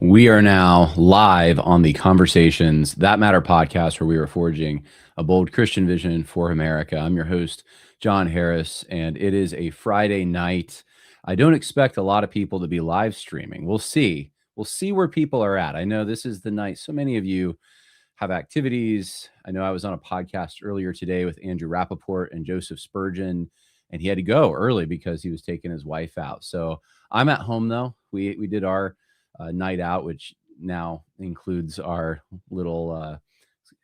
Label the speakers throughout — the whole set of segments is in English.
Speaker 1: We are now live on the Conversations That Matter podcast, where we are forging a bold Christian vision for America. I'm your host, John Harris, and it is a Friday night. I don't expect a lot of people to be live streaming. We'll see. We'll see where people are at. I know this is the night. So many of you have activities. I know I was on a podcast earlier today with Andrew Rappaport and Joseph Spurgeon, and he had to go early because he was taking his wife out. So I'm at home, though. We did our night out, which now includes our little,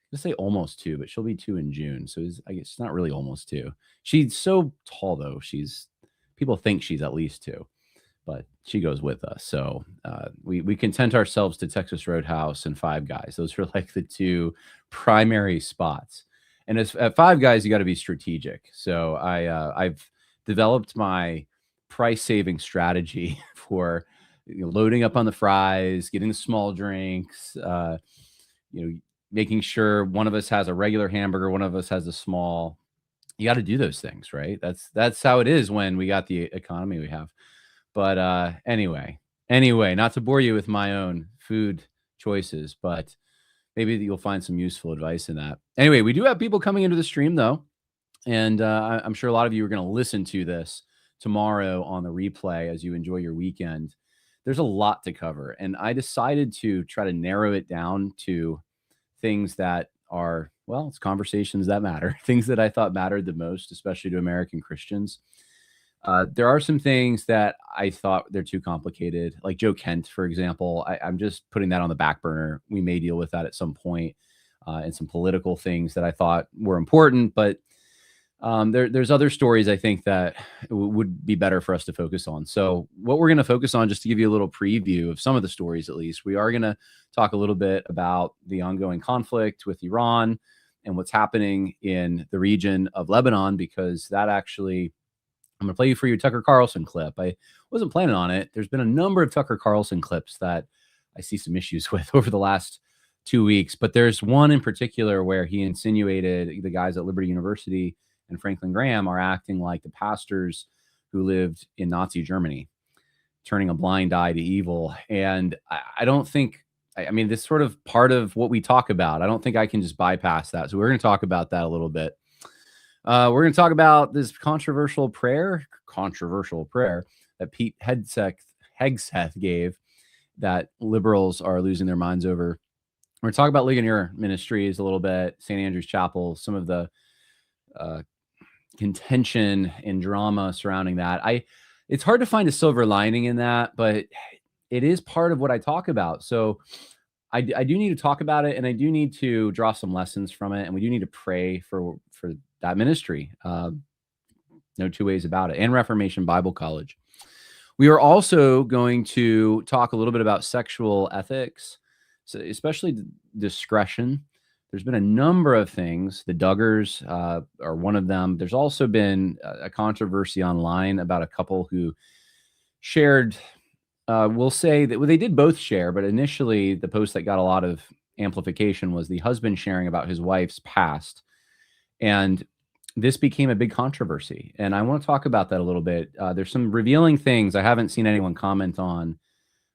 Speaker 1: let's say almost 2, but she'll be 2 in June. So I guess it's not really almost 2. She's so tall, though. People think she's at least 2, but she goes with us. So we content ourselves to Texas Roadhouse and Five Guys. Those are like the 2 primary spots. And at Five Guys, you got to be strategic. So I've developed my price saving strategy for loading up on the fries, getting the small drinks, making sure one of us has a regular hamburger, one of us has a small. You got to do those things, right? That's how it is when we got the economy we have. But anyway, not to bore you with my own food choices, but maybe you'll find some useful advice in that. Anyway, we do have people coming into the stream, though, and I'm sure a lot of you are going to listen to this tomorrow on the replay as you enjoy your weekend. There's a lot to cover, and I decided to try to narrow it down to things that are, well, it's conversations that matter, things that I thought mattered the most, especially to American Christians. There are some things that I thought they're too complicated, like Joe Kent, for example. I'm just putting that on the back burner. We may deal with that at some point, and some political things that I thought were important, but there's other stories I think that would be better for us to focus on. So what we're going to focus on, just to give you a little preview of some of the stories, at least, we are going to talk a little bit about the ongoing conflict with Iran and what's happening in the region of Lebanon, because that actually, I'm going to play for you a Tucker Carlson clip. I wasn't planning on it. There's been a number of Tucker Carlson clips that I see some issues with over the last 2 weeks, but there's one in particular where he insinuated the guys at Liberty University and Franklin Graham are acting like the pastors who lived in Nazi Germany, turning a blind eye to evil. And I don't think, I mean, this is sort of part of what we talk about. I don't think I can just bypass that. So we're going to talk about that a little bit. We're going to talk about this controversial prayer that Pete Hegseth gave that liberals are losing their minds over. We're going to talk about Ligonier ministries a little bit, St. Andrew's Chapel, some of the contention and drama surrounding that. It's hard to find a silver lining in that, but it is part of what I talk about. So I do need to talk about it, and I do need to draw some lessons from it, and we do need to pray for that ministry. No two ways about it. And Reformation Bible College. We are also going to talk a little bit about sexual ethics, so especially discretion. There's been a number of things. The Duggars are one of them. There's also been a controversy online about a couple who shared, we'll say that, well, they did both share, but initially the post that got a lot of amplification was the husband sharing about his wife's past. And this became a big controversy. And I want to talk about that a little bit. There's some revealing things I haven't seen anyone comment on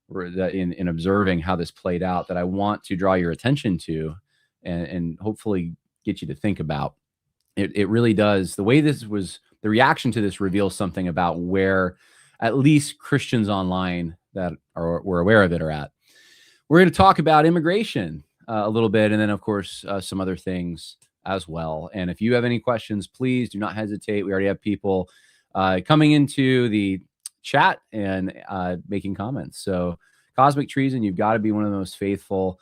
Speaker 1: in observing how this played out that I want to draw your attention to. And hopefully get you to think about. It really does. The way this was, the reaction to this reveals something about where at least Christians online that were aware of it are at. We're going to talk about immigration a little bit, and then, of course, some other things as well. And if you have any questions, please do not hesitate. We already have people coming into the chat and making comments. So Cosmic Treason, you've got to be one of the most faithful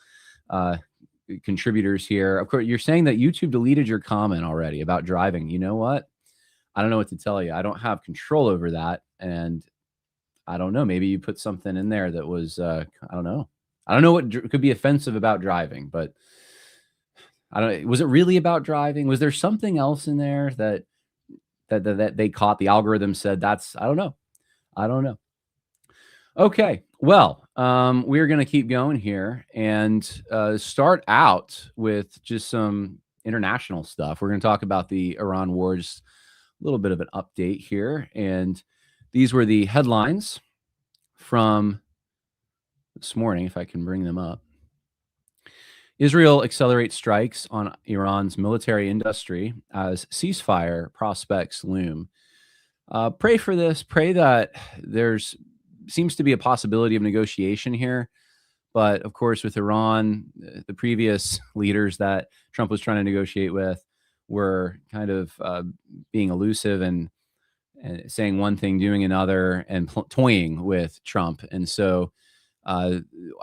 Speaker 1: contributors here. Of course, you're saying that YouTube deleted your comment already about driving. You know what? I don't know what to tell you. I don't have control over that. And I don't know. Maybe you put something in there that was, I don't know. I don't know what could be offensive about driving, but I don't, was it really about driving? Was there something else in there that they caught? The algorithm said that's, I don't know. Okay. Well, we're going to keep going here and start out with just some international stuff. We're going to talk about the Iran war, just a little bit of an update here. And these were the headlines from this morning, if I can bring them up. Israel accelerates strikes on Iran's military industry as ceasefire prospects loom. Pray for this. Pray that there's seems to be a possibility of negotiation here. But of course, with Iran, the previous leaders that Trump was trying to negotiate with were kind of being elusive and saying one thing, doing another, and toying with Trump. And so I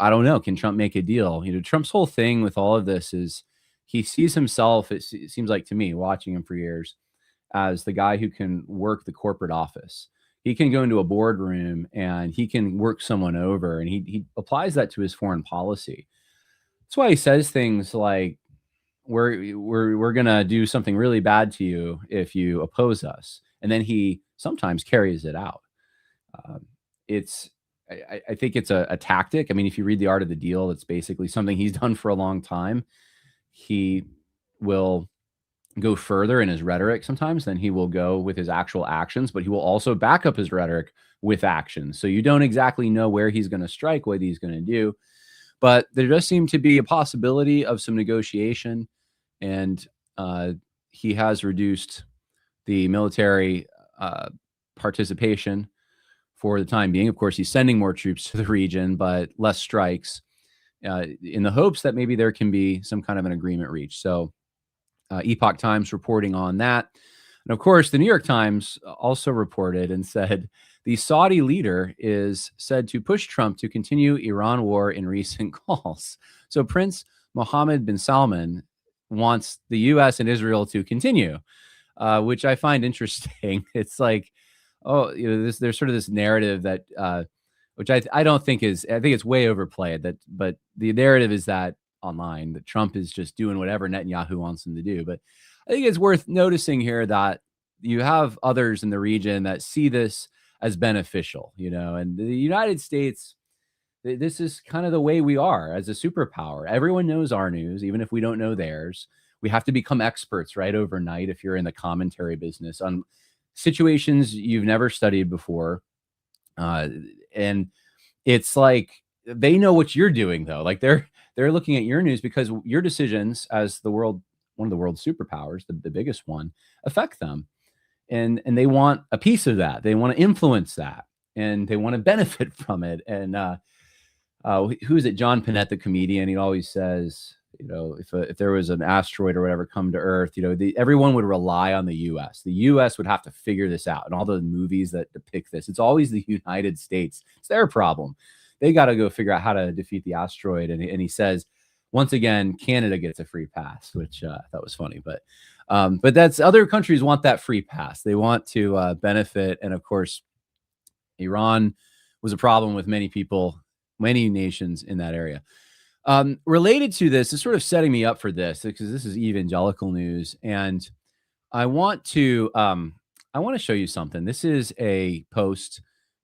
Speaker 1: don't know. Can Trump make a deal? Trump's whole thing with all of this is he sees himself, it seems like to me, watching him for years, as the guy who can work the corporate office. He can go into a boardroom and he can work someone over, and he applies that to his foreign policy. That's why he says things like, we're gonna do something really bad to you if you oppose us, and then he sometimes carries it out. It's I think it's a tactic. I mean, if you read The Art of the Deal, it's basically something he's done for a long time. He will go further in his rhetoric sometimes than he will go with his actual actions, but he will also back up his rhetoric with actions. So you don't exactly know where he's going to strike, what he's going to do. But there does seem to be a possibility of some negotiation, and he has reduced the military participation for the time being. Of course, he's sending more troops to the region, but less strikes in the hopes that maybe there can be some kind of an agreement reached. So Epoch Times reporting on that. And of course, the New York Times also reported and said the Saudi leader is said to push Trump to continue Iran war in recent calls. So Prince Mohammed bin Salman wants the U.S. and Israel to continue, which I find interesting. It's like, there's sort of this narrative that, which I don't think is, I think it's way overplayed. But the narrative is that online that Trump is just doing whatever Netanyahu wants him to do. But I think it's worth noticing here that you have others in the region that see this as beneficial, and the United States, this is kind of the way we are as a superpower. Everyone knows our news, even if we don't know theirs. We have to become experts right overnight if you're in the commentary business on situations you've never studied before. And it's like they know what you're doing, though. Like they're looking at your news because your decisions as one of the world's superpowers, the biggest one, affect them. And they want a piece of that. They want to influence that, and they want to benefit from it. And who is it? John Panette, the comedian, he always says, if there was an asteroid or whatever come to Earth, everyone would rely on the U.S. The U.S. would have to figure this out. And all the movies that depict this, it's always the United States. It's their problem. They got to go figure out how to defeat the asteroid. And he says, once again, Canada gets a free pass, which that was funny. But that's, other countries want that free pass. They want to benefit. And of course, Iran was a problem with many people, many nations in that area. Related to this is sort of setting me up for this, because this is evangelical news, and I want to show you something. This is a post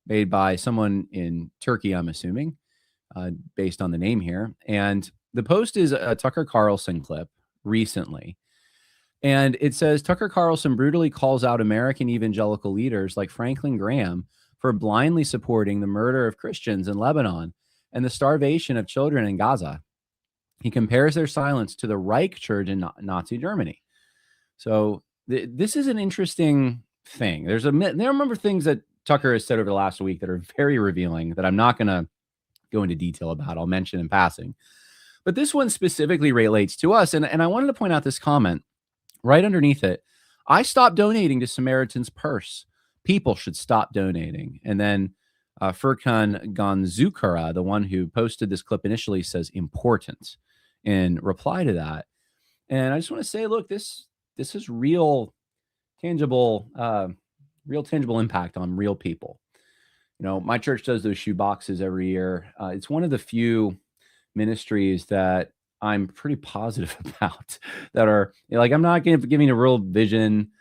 Speaker 1: made by someone in Turkey, I'm assuming, based on the name here. And the post is a Tucker Carlson clip recently. And it says, Tucker Carlson brutally calls out American evangelical leaders like Franklin Graham for blindly supporting the murder of Christians in Lebanon and the starvation of children in Gaza. He compares their silence to the Reich Church in Nazi Germany. So this is an interesting thing. There are a number of things that Tucker has said over the last week that are very revealing that I'm not going to go into detail about. I'll mention in passing. But this one specifically relates to us. And I wanted to point out this comment right underneath it. I stopped donating to Samaritan's Purse. People should stop donating. And then Furkan Ganzukara, the one who posted this clip initially, says important in reply to that. And I just want to say, look, this is real tangible impact on real people. My church does those shoe boxes every year. It's one of the few ministries that I'm pretty positive about that are like, I'm not giving a real vision.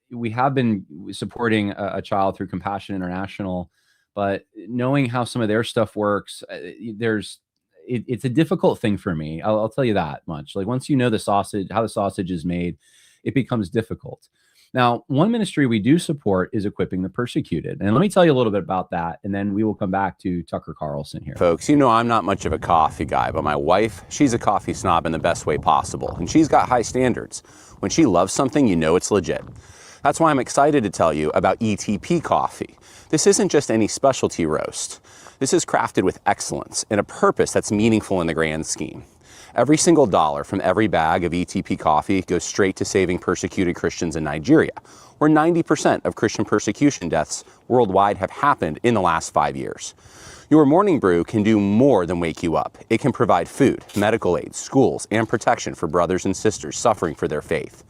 Speaker 1: We have been supporting a child through Compassion International, but knowing how some of their stuff works, it's a difficult thing for me. I'll tell you that much. Like once you know how the sausage is made, it becomes difficult. Now, one ministry we do support is equipping the persecuted. And let me tell you a little bit about that, and then we will come back to Tucker Carlson here.
Speaker 2: Folks, you know I'm not much of a coffee guy, but my wife, she's a coffee snob in the best way possible, and she's got high standards. When she loves something, you know it's legit. That's why I'm excited to tell you about ETP coffee. This isn't just any specialty roast. This is crafted with excellence and a purpose that's meaningful in the grand scheme. Every single dollar from every bag of ETP coffee goes straight to saving persecuted Christians in Nigeria, where 90% of Christian persecution deaths worldwide have happened in the last 5 years. Your morning brew can do more than wake you up. It can provide food, medical aid, schools, and protection for brothers and sisters suffering for their faith.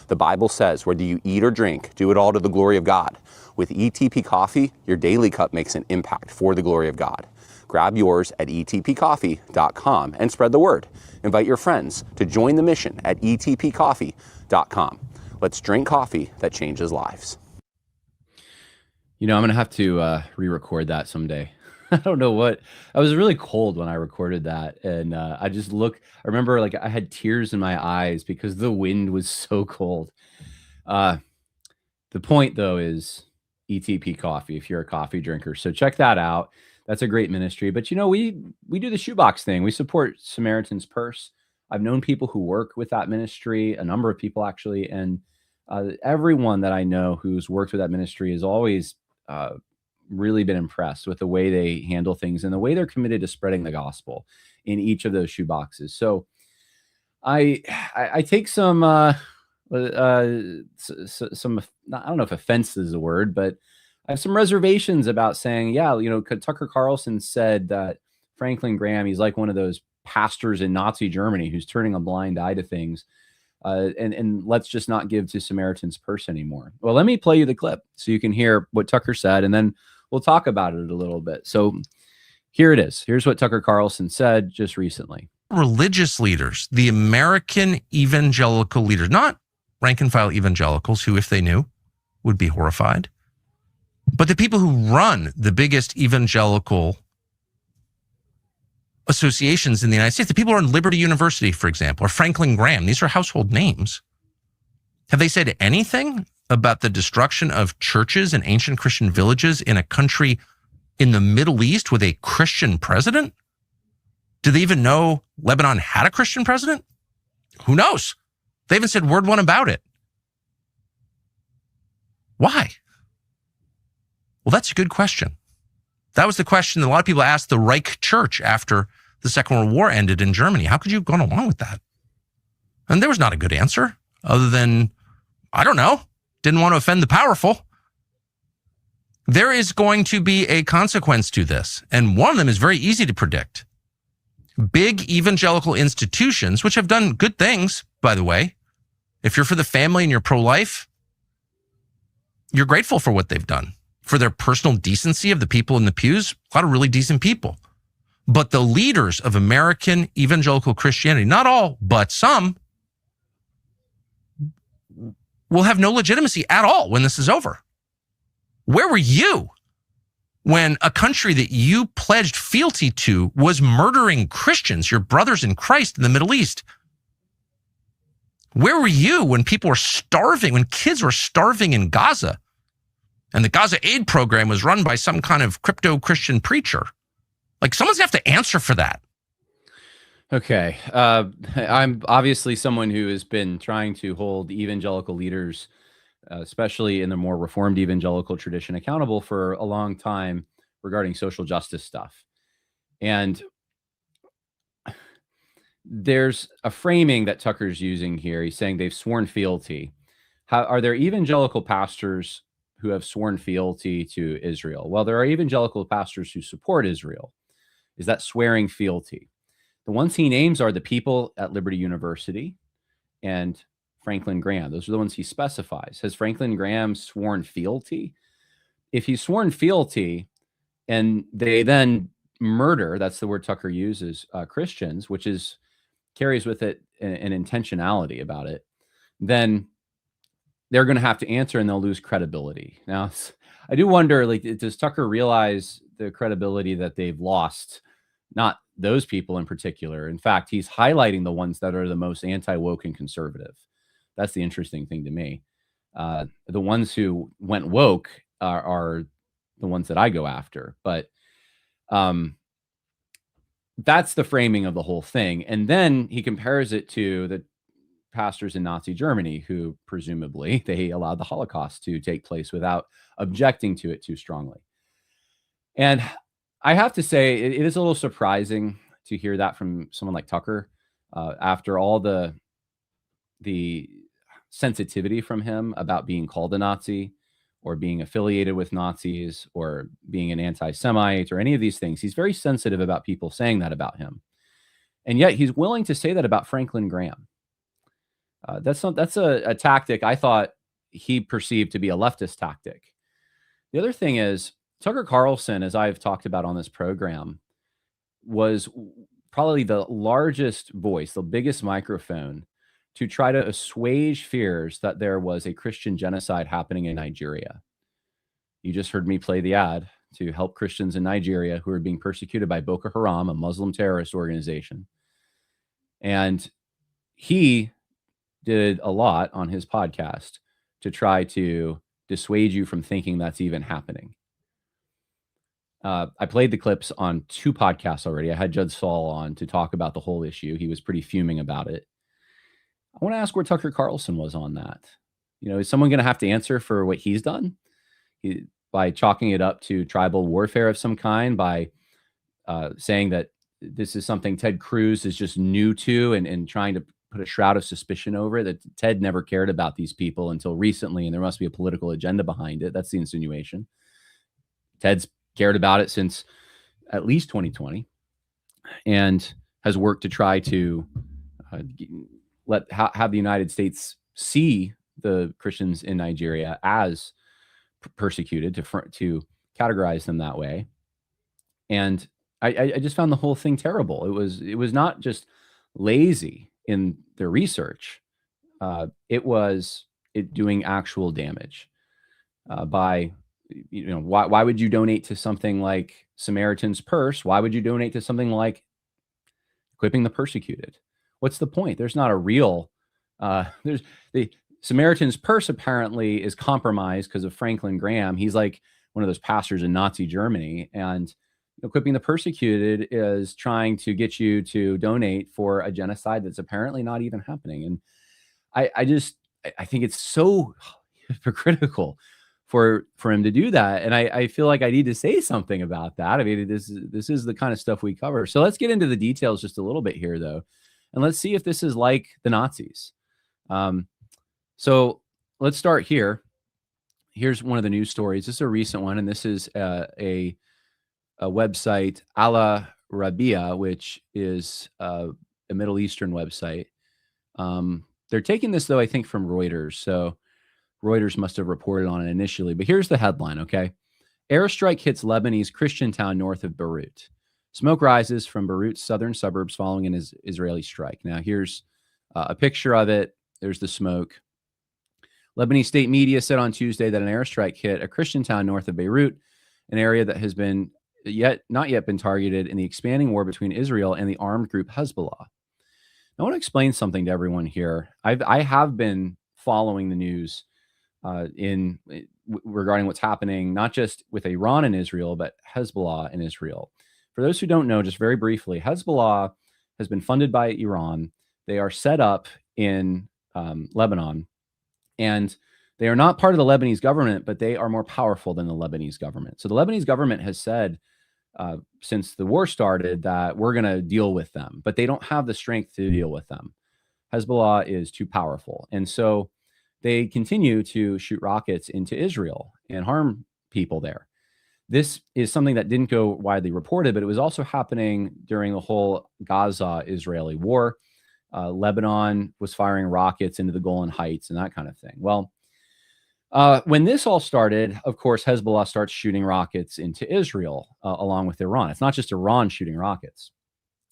Speaker 2: The Bible says, whether you eat or drink, do it all to the glory of God. With ETP coffee, your daily cup makes an impact for the glory of God. Grab yours at etpcoffee.com and spread the word. Invite your friends to join the mission at etpcoffee.com. Let's drink coffee that changes lives.
Speaker 1: You know, I'm going to have to re-record that someday. I don't know what. I was really cold when I recorded that. And I remember like I had tears in my eyes because the wind was so cold. The point, though, is ETP coffee if you're a coffee drinker. So check that out. That's a great ministry. But, you know, we do the shoebox thing. We support Samaritan's Purse. I've known people who work with that ministry, a number of people actually. And everyone that I know who's worked with that ministry has always really been impressed with the way they handle things and the way they're committed to spreading the gospel in each of those shoeboxes. So I take some, I don't know if offense is a word, but I have some reservations about saying, yeah, you know, Tucker Carlson said that Franklin Graham, he's like one of those pastors in Nazi Germany who's turning a blind eye to things. And let's just not give to Samaritan's Purse anymore. Well, let me play you the clip so you can hear what Tucker said, and then we'll talk about it a little bit. So here it is. Here's what Tucker Carlson said just recently.
Speaker 3: Religious leaders, the American evangelical leaders, not rank and file evangelicals who, if they knew, would be horrified, but the people who run the biggest evangelical associations in the United States, the people who are in Liberty University, for example, or Franklin Graham, these are household names. Have they said anything about the destruction of churches and ancient Christian villages in a country in the Middle East with a Christian president? Do they even know Lebanon had a Christian president? Who knows? They haven't said word one about it. Why? Well, that's a good question. That was the question that a lot of people asked the Reich Church after the Second World War ended in Germany. How could you have gone along with that? And there was not a good answer other than, I don't know, didn't want to offend the powerful. There is going to be a consequence to this, and one of them is very easy to predict. Big evangelical institutions, which have done good things, by the way. If you're for the family and you're pro-life, you're grateful for what they've done. For their personal decency of the people in the pews, a lot of really decent people. But the leaders of American evangelical Christianity, not all, but some, will have no legitimacy at all when this is over. Where were you when a country that you pledged fealty to was murdering Christians, your brothers in Christ in the Middle East? Where were you when people were starving, when kids were starving in Gaza? And the Gaza aid program was run by some kind of crypto-Christian preacher. Like, someone's gonna have to answer for that.
Speaker 1: Okay. I'm obviously someone who has been trying to hold evangelical leaders, especially in the more reformed evangelical tradition, accountable for a long time regarding social justice stuff. And there's a framing that Tucker's using here. He's saying they've sworn fealty. Are there evangelical pastors who have sworn fealty to Israel? Well, there are evangelical pastors who support Israel. Is that swearing fealty? The ones he names are the people at Liberty University and Franklin Graham. Those are the ones he specifies. Has Franklin Graham sworn fealty? If he's sworn fealty and they then murder, that's the word Tucker uses, Christians, which carries with it an intentionality about it, then they're going to have to answer and they'll lose credibility. Now, I do wonder, like, does Tucker realize the credibility that they've lost? Not those people in particular. In fact, he's highlighting the ones that are the most anti-woke and conservative. That's the interesting thing to me. The ones who went woke are the ones that I go after. But that's the framing of the whole thing. And then he compares it to the pastors in Nazi Germany who presumably they allowed the Holocaust to take place without objecting to it too strongly. And I have to say, it is a little surprising to hear that from someone like Tucker after all the sensitivity from him about being called a Nazi or being affiliated with Nazis or being an anti-Semite or any of these things. He's very sensitive about people saying that about him. And yet he's willing to say that about Franklin Graham. That's a tactic I thought he perceived to be a leftist tactic. The other thing is, Tucker Carlson, as I've talked about on this program, was probably the largest voice, the biggest microphone to try to assuage fears that there was a Christian genocide happening in Nigeria. You just heard me play the ad to help Christians in Nigeria who are being persecuted by Boko Haram, a Muslim terrorist organization. And he did a lot on his podcast to try to dissuade you from thinking that's even happening. I played the clips on 2 podcasts already. I had Judd Saul on to talk about the whole issue. He was pretty fuming about it. I want to ask where Tucker Carlson was on that. You know, is someone going to have to answer for what he's done by chalking it up to tribal warfare of some kind, by saying that this is something Ted Cruz is just new to and trying to put a shroud of suspicion over it, that Ted never cared about these people until recently, and there must be a political agenda behind it. That's the insinuation. Ted's cared about it since at least 2020 and has worked to try to have the United States see the Christians in Nigeria as persecuted, to categorize them that way. And I just found the whole thing terrible. It was not just lazy in their research. It was doing actual damage by, you know, why would you donate to something like Samaritan's Purse? Why would you donate to something like equipping the persecuted? What's the point? There's not a real, there's the Samaritan's Purse apparently is compromised because of Franklin Graham. He's like one of those pastors in Nazi Germany, and equipping the persecuted is trying to get you to donate for a genocide that's apparently not even happening. And I think it's so hypocritical for him to do that. And I feel like I need to say something about that. I mean, this is the kind of stuff we cover. So let's get into the details just a little bit here, though. And let's see if this is like the Nazis. So let's start here. Here's one of the news stories. This is a recent one, and this is a website, Al Rabia, which is a Middle Eastern website. They're taking this, though, I think, from Reuters. So Reuters must have reported on it initially. But here's the headline, okay? Airstrike hits Lebanese Christian town north of Beirut. Smoke rises from Beirut's southern suburbs following an Israeli strike. Now, here's a picture of it. There's the smoke. Lebanese state media said on Tuesday that an airstrike hit a Christian town north of Beirut, an area that has been not yet been targeted in the expanding war between Israel and the armed group Hezbollah. Now, I want to explain something to everyone here. I have been following the news regarding what's happening, not just with Iran and Israel, but Hezbollah and Israel. For those who don't know, just very briefly, Hezbollah has been funded by Iran. They are set up in Lebanon, and they are not part of the Lebanese government, but they are more powerful than the Lebanese government. So the Lebanese government has said since the war started that we're going to deal with them, but they don't have the strength to deal with them. Hezbollah is too powerful. And so they continue to shoot rockets into Israel and harm people there. This is something that didn't go widely reported, but it was also happening during the whole Gaza-Israeli war. Lebanon was firing rockets into the Golan Heights and that kind of thing. Well, when this all started, of course, Hezbollah starts shooting rockets into Israel along with Iran. It's not just Iran shooting rockets.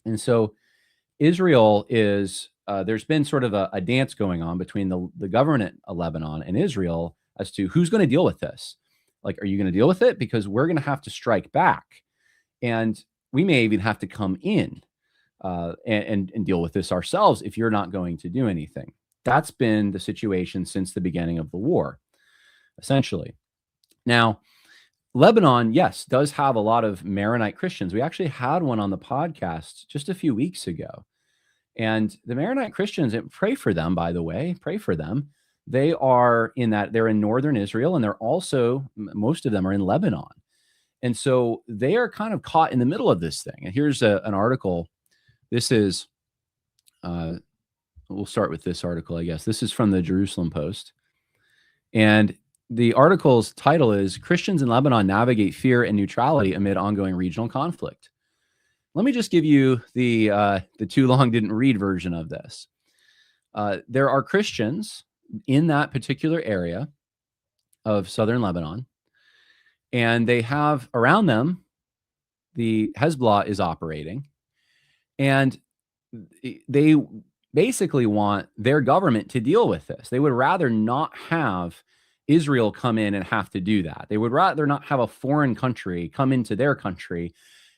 Speaker 1: And so Israel is, there's been sort of a dance going on between the government of Lebanon and Israel as to who's going to deal with this. Like, are you going to deal with it? Because we're going to have to strike back. And we may even have to come in and deal with this ourselves if you're not going to do anything. That's been the situation since the beginning of the war, essentially. Now, Lebanon, yes, does have a lot of Maronite Christians. We actually had one on the podcast just a few weeks ago. And the Maronite Christians, and pray for them, by the way, pray for them. They are they're in northern Israel, and they're also, most of them are in Lebanon. And so they are kind of caught in the middle of this thing. And here's an article. This is, we'll start with this article, I guess. This is from the Jerusalem Post. And the article's title is Christians in Lebanon Navigate Fear and Neutrality Amid Ongoing Regional Conflict. Let me just give you the too long didn't read version of this. There are Christians in that particular area of southern Lebanon, and they have around them, the Hezbollah is operating, and they basically want their government to deal with this. They would rather not have Israel come in and have to do that. They would rather not have a foreign country come into their country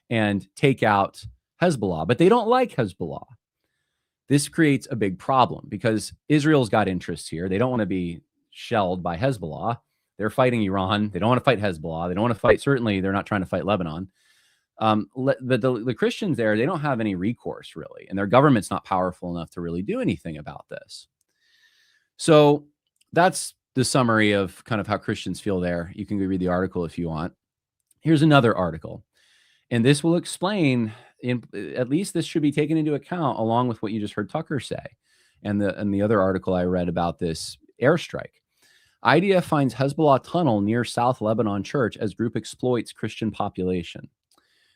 Speaker 1: and take out Hezbollah, but they don't like Hezbollah. This creates a big problem because Israel's got interests here. They don't want to be shelled by Hezbollah. They're fighting Iran. They don't want to fight Hezbollah. They don't want to fight, certainly they're not trying to fight Lebanon. The Christians there, they don't have any recourse really, and their government's not powerful enough to really do anything about this. So that's the summary of kind of how Christians feel there. You can go read the article if you want. Here's another article. And this will explain, at least this should be taken into account along with what you just heard Tucker say. And the other article I read about this airstrike. IDF finds Hezbollah tunnel near South Lebanon church as group exploits Christian population.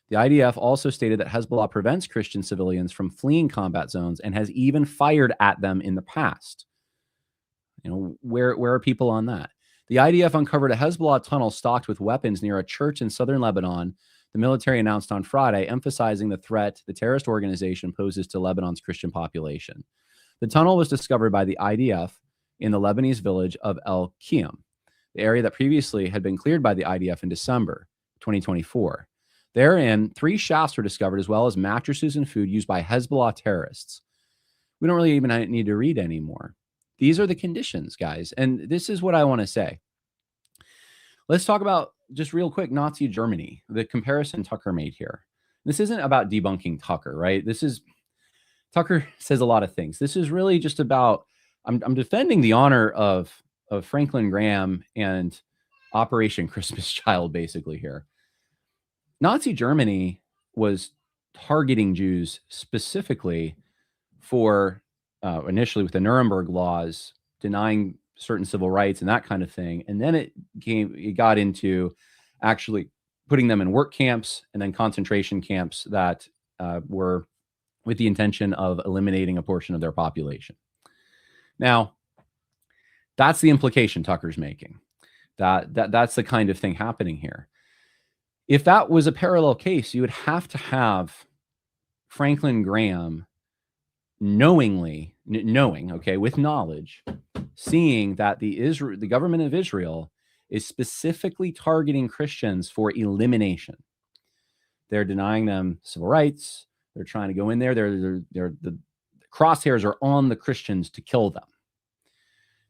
Speaker 1: The IDF also stated that Hezbollah prevents Christian civilians from fleeing combat zones and has even fired at them in the past. You know, where are people on that? The IDF uncovered a Hezbollah tunnel stocked with weapons near a church in southern Lebanon. The military announced on Friday, emphasizing the threat the terrorist organization poses to Lebanon's Christian population. The tunnel was discovered by the IDF in the Lebanese village of El Qiyam, the area that previously had been cleared by the IDF in December 2024. Therein, 3 shafts were discovered, as well as mattresses and food used by Hezbollah terrorists. We don't really even need to read anymore. These are the conditions, guys. And this is what I want to say. Let's talk about, just real quick, Nazi Germany, the comparison Tucker made here. This isn't about debunking Tucker, right? Tucker says a lot of things. This is really just about, I'm defending the honor of Franklin Graham and Operation Christmas Child, basically here. Nazi Germany was targeting Jews specifically for, initially with the Nuremberg laws, denying certain civil rights and that kind of thing. And then it got into actually putting them in work camps and then concentration camps that were with the intention of eliminating a portion of their population. Now, that's the implication Tucker's making. That's the kind of thing happening here. If that was a parallel case, you would have to have Franklin Graham knowing, with knowledge, seeing that the government of Israel is specifically targeting Christians for elimination. They're denying them civil rights. They're trying to go in there. The crosshairs are on the Christians to kill them.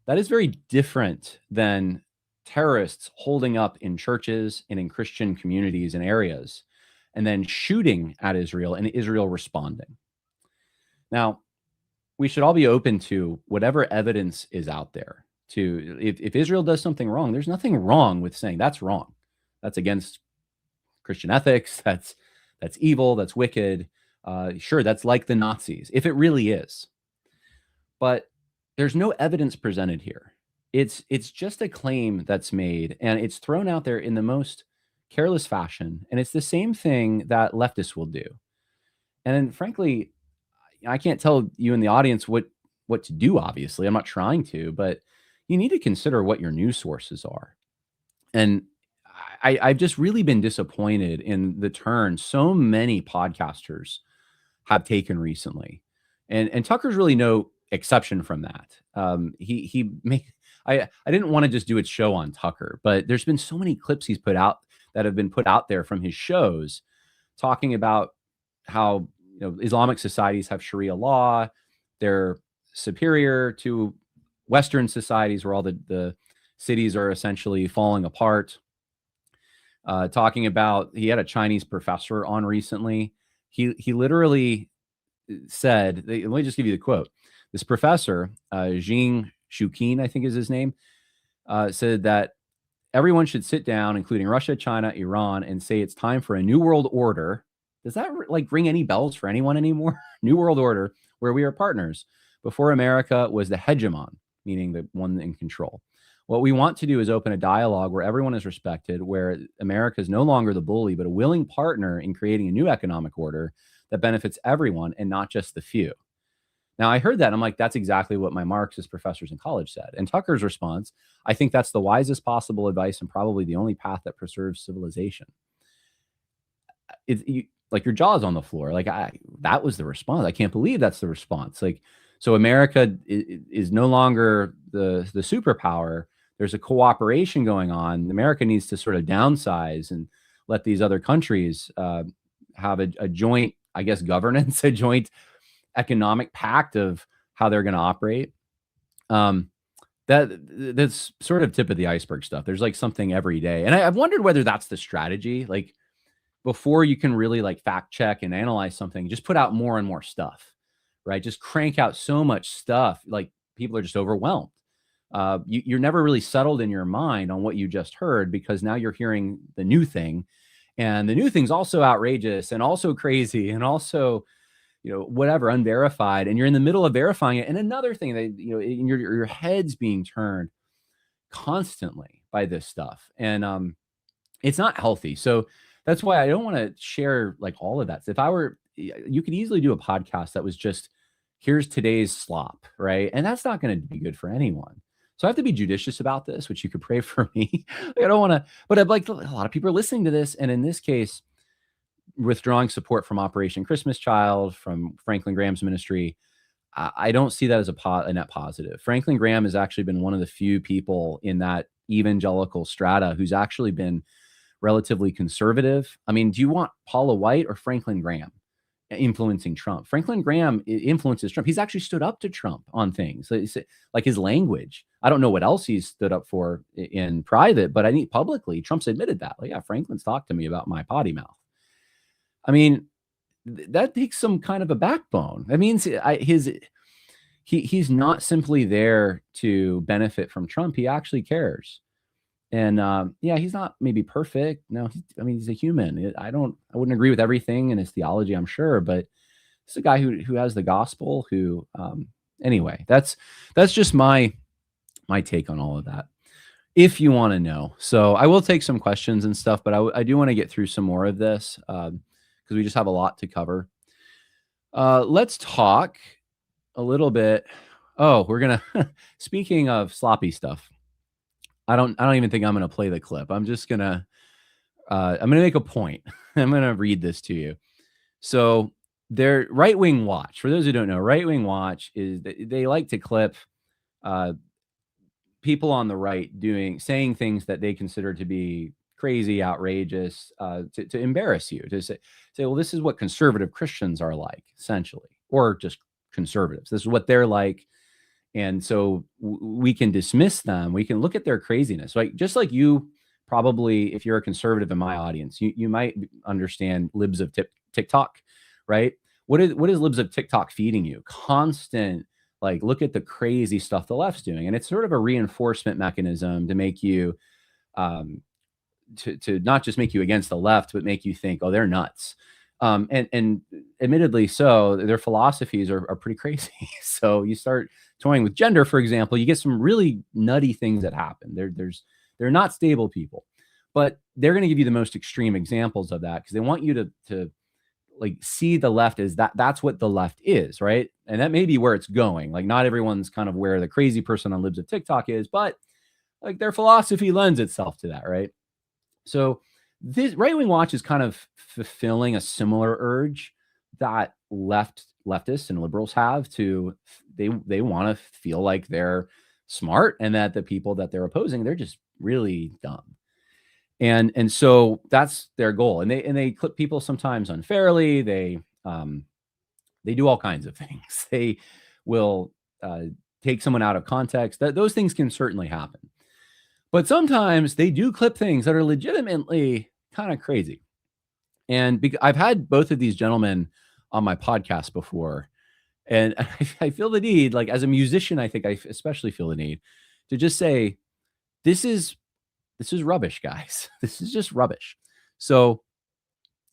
Speaker 1: That is very different than terrorists holding up in churches and in Christian communities and areas and then shooting at Israel and Israel responding. Now, we should all be open to whatever evidence is out there. If Israel does something wrong, there's nothing wrong with saying that's wrong. That's against Christian ethics. That's evil. That's wicked. Sure, that's like the Nazis, if it really is. But there's no evidence presented here. It's just a claim that's made, and it's thrown out there in the most careless fashion. And it's the same thing that leftists will do. And frankly, I can't tell you in the audience what to do, obviously. I'm not trying to, but you need to consider what your news sources are. And I've just really been disappointed in the turn so many podcasters have taken recently. And Tucker's really no exception from that. I didn't want to just do a show on Tucker, but there's been so many clips he's put out that have been put out there from his shows talking about how Islamic societies have Sharia law. They're superior to Western societies where all the cities are essentially falling apart. Talking about, he had a Chinese professor on recently. He literally said, let me just give you the quote. This professor, Jing Shuqin, I think is his name, said that everyone should sit down, including Russia, China, Iran, and say it's time for a new world order. Does that like ring any bells for anyone anymore? New world order where we are partners. Before, America was the hegemon, meaning the one in control. What we want to do is open a dialogue where everyone is respected, where America is no longer the bully, but a willing partner in creating a new economic order that benefits everyone and not just the few. Now, I heard that. And I'm like, that's exactly what my Marxist professors in college said. And Tucker's response, I think that's the wisest possible advice and probably the only path that preserves civilization. Like your jaw's on the floor. Like that was the response. I can't believe that's the response. Like, so America is no longer the superpower. There's a cooperation going on. America needs to sort of downsize and let these other countries have a joint, I guess, governance, a joint economic pact of how they're going to operate. That's sort of tip of the iceberg stuff. There's like something every day. And I've wondered whether that's the strategy. Like before you can really like fact check and analyze something, just put out more and more stuff, right? Just crank out so much stuff. Like people are just overwhelmed. You're never really settled in your mind on what you just heard because now you're hearing the new thing, and the new thing's also outrageous and also crazy and also, whatever, unverified, and you're in the middle of verifying it. And another thing that, your head's being turned constantly by this stuff, and it's not healthy. So that's why I don't want to share like all of that. If I were, you could easily do a podcast that was just, here's today's slop, right? And that's not going to be good for anyone. So I have to be judicious about this, which you could pray for me. I don't want to, but I'd like a lot of people are listening to this. And in this case, withdrawing support from Operation Christmas Child, from Franklin Graham's ministry, I don't see that as a net positive. Franklin Graham has actually been one of the few people in that evangelical strata who's actually been relatively conservative. I mean, do you want Paula White or Franklin Graham influencing Trump? Franklin Graham influences Trump. He's actually stood up to Trump on things like his language. I don't know what else he's stood up for in private, but I think publicly Trump's admitted that. Like, yeah, Franklin's talked to me about my potty mouth. I mean, that takes some kind of a backbone. That means he's not simply there to benefit from Trump. He actually cares. And he's not maybe perfect. No, he's a human. I wouldn't agree with everything in his theology, I'm sure, but it's a guy who has the gospel. Anyway, that's just my take on all of that. If you want to know, so I will take some questions and stuff, but I do want to get through some more of this because we just have a lot to cover. Let's talk a little bit. Oh, we're gonna speaking of sloppy stuff. I don't even think I'm going to play the clip. I'm just going to, I'm going to make a point. I'm going to read this to you. So their Right Wing Watch, for those who don't know, Right Wing Watch is, they like to clip people on the right saying things that they consider to be crazy, outrageous, to embarrass you, to say, well, this is what conservative Christians are like, essentially, or just conservatives. This is what they're like. And so we can dismiss them. We can look at their craziness. Like, just like you probably, if you're a conservative in my audience, you might understand libs of TikTok, right? What is libs of TikTok feeding you? Constant, like, look at the crazy stuff the left's doing. And it's sort of a reinforcement mechanism to make you, to not just make you against the left, but make you think, oh, they're nuts. And admittedly so, their philosophies are pretty crazy. So you start toying with gender, for example, you get some really nutty things that happen. They're not stable people, but they're going to give you the most extreme examples of that because they want you to like see the left as that's what the left is, right? And that may be where it's going. Like, not everyone's kind of where the crazy person on libs of TikTok is, but like their philosophy lends itself to that, right? So this Right Wing Watch is kind of fulfilling a similar urge that leftists and liberals have to, they want to feel like they're smart and that the people that they're opposing, they're just really dumb. And so that's their goal. And they clip people sometimes unfairly. They do all kinds of things. They will take someone out of context. Those things can certainly happen. But sometimes they do clip things that are legitimately kind of crazy. And I've had both of these gentlemen on my podcast before. And I feel the need, like as a musician, I think I especially feel the need to just say, this is rubbish, guys. This is just rubbish. So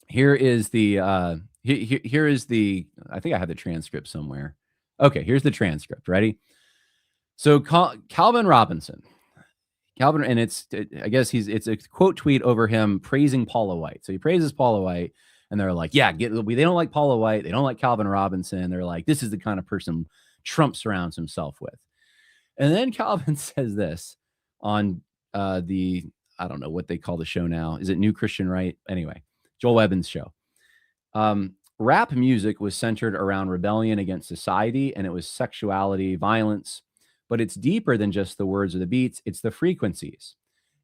Speaker 1: here is the, here is the, I think I have the transcript somewhere. Okay, here's the transcript. Ready? So Calvin Robinson, and I guess it's a quote tweet over him praising Paula White. So he praises Paula White, and they're like, yeah, they don't like Paula White. They don't like Calvin Robinson. They're like, this is the kind of person Trump surrounds himself with. And then Calvin says this on I don't know what they call the show now. Is it New Christian Right? Anyway, Joel Webbin's show. Rap music was centered around rebellion against society, and it was sexuality, violence, but it's deeper than just the words or the beats. It's the frequencies.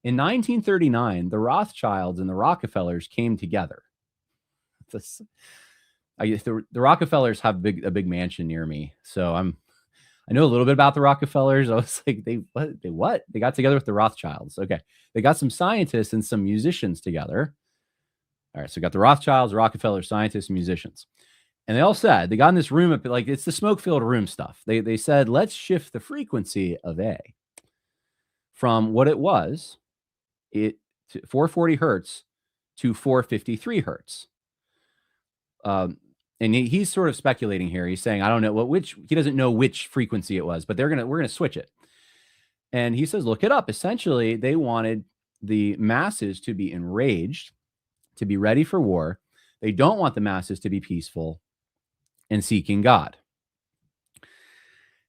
Speaker 1: In 1939, the Rothschilds and the Rockefellers came together. The Rockefellers have a big mansion near me, so I know a little bit about the Rockefellers. I was like, what? They got together with the Rothschilds. Okay, they got some scientists and some musicians together. All right, so we got the Rothschilds, Rockefeller, scientists, musicians. And they all said, they got in this room, like it's the smoke-filled room stuff. They said, let's shift the frequency of A from what it was, to 440 hertz to 453 hertz. And he's sort of speculating here. He's saying, I don't know he doesn't know which frequency it was, but we're going to switch it. And he says, look it up. Essentially, they wanted the masses to be enraged, to be ready for war. They don't want the masses to be peaceful and seeking God.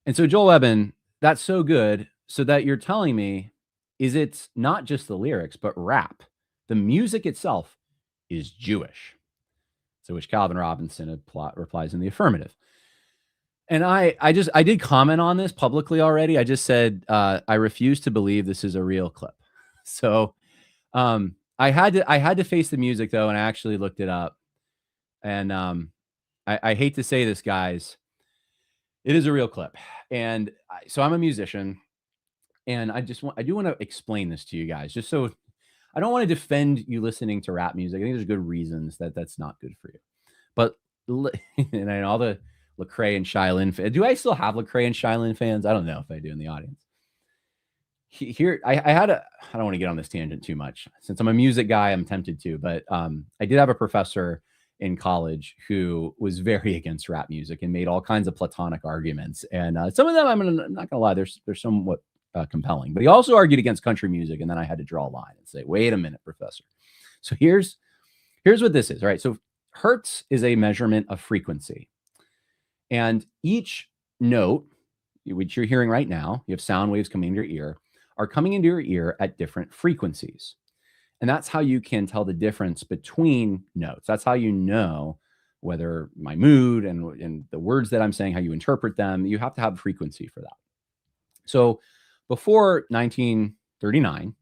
Speaker 1: And so Joel Webbin, that's so good. So that you're telling me it's not just the lyrics, but rap. The music itself is Jewish. To which Calvin Robinson replies in the affirmative. And I did comment on this publicly already. I just said, I refuse to believe this is a real clip. So, I had to face the music though, and I actually looked it up. And I hate to say this, guys, it is a real clip. And so I'm a musician, and I do want to explain this to you guys, just so I don't want to defend you listening to rap music. I think there's good reasons that's not good for you. But and all the Lecrae and Shylin fans, do I still have Lecrae and Shylin fans? I don't know if I do in the audience. Here, I don't want to get on this tangent too much. Since I'm a music guy, I'm tempted to, but I did have a professor in college who was very against rap music and made all kinds of platonic arguments. And some of them, I'm not gonna lie, they're somewhat compelling. But he also argued against country music, and then I had to draw a line and say, wait a minute, professor. So here's what this is. All right, so hertz is a measurement of frequency. And each note, which you're hearing right now, you have sound waves coming into your ear, are coming into your ear at different frequencies. And that's how you can tell the difference between notes. That's how you know whether my mood and the words that I'm saying, how you interpret them, you have to have frequency for that. So before 1939,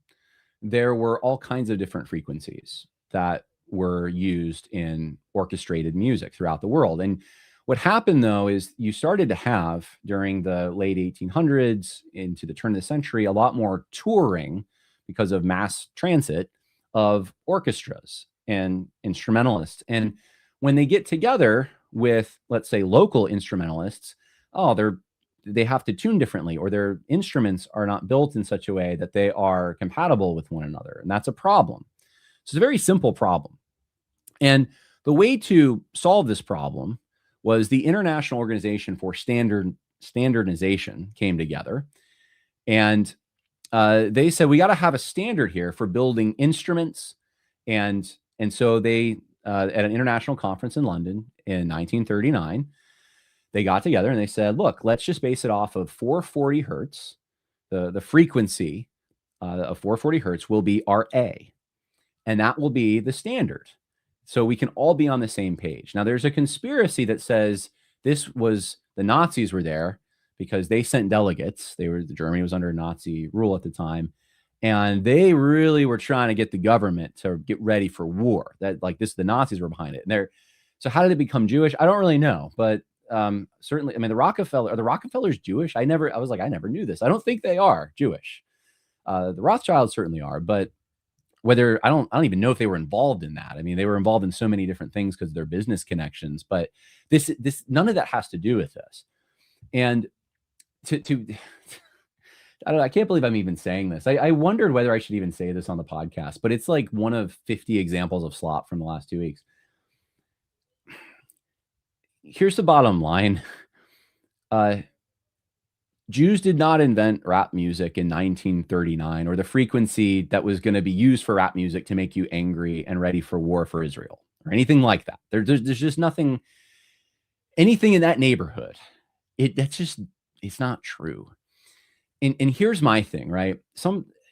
Speaker 1: there were all kinds of different frequencies that were used in orchestrated music throughout the world. And what happened, though, is you started to have, during the late 1800s into the turn of the century, a lot more touring because of mass transit of orchestras and instrumentalists. And when they get together with, let's say, local instrumentalists, they have to tune differently, or their instruments are not built in such a way that they are compatible with one another. And that's a problem. So it's a very simple problem. And the way to solve this problem was the International Organization for Standardization came together, and they said, we got to have a standard here for building instruments. And so they, at an international conference in London in 1939, they got together and they said, look, let's just base it off of 440 hertz. The frequency of 440 hertz will be RA, and that will be the standard. So we can all be on the same page. Now, there's a conspiracy that says the Nazis were there because they sent delegates. Germany was under Nazi rule at the time, and they really were trying to get the government to get ready for war. The Nazis were behind it. So how did it become Jewish? I don't really know, but certainly, I mean, the Rockefellers Jewish? I was like, I never knew this. I don't think they are Jewish. The Rothschilds certainly are, but whether I don't even know if they were involved in that. I mean, they were involved in so many different things because of their business connections, but this none of that has to do with this. And I don't know, I can't believe I'm even saying this. I wondered whether I should even say this on the podcast, but it's like one of 50 examples of slop from the last 2 weeks. Here's the bottom line. Jews did not invent rap music in 1939 or the frequency that was going to be used for rap music to make you angry and ready for war for Israel or anything like that. There's just anything in that neighborhood. It's not true. And here's my thing, right?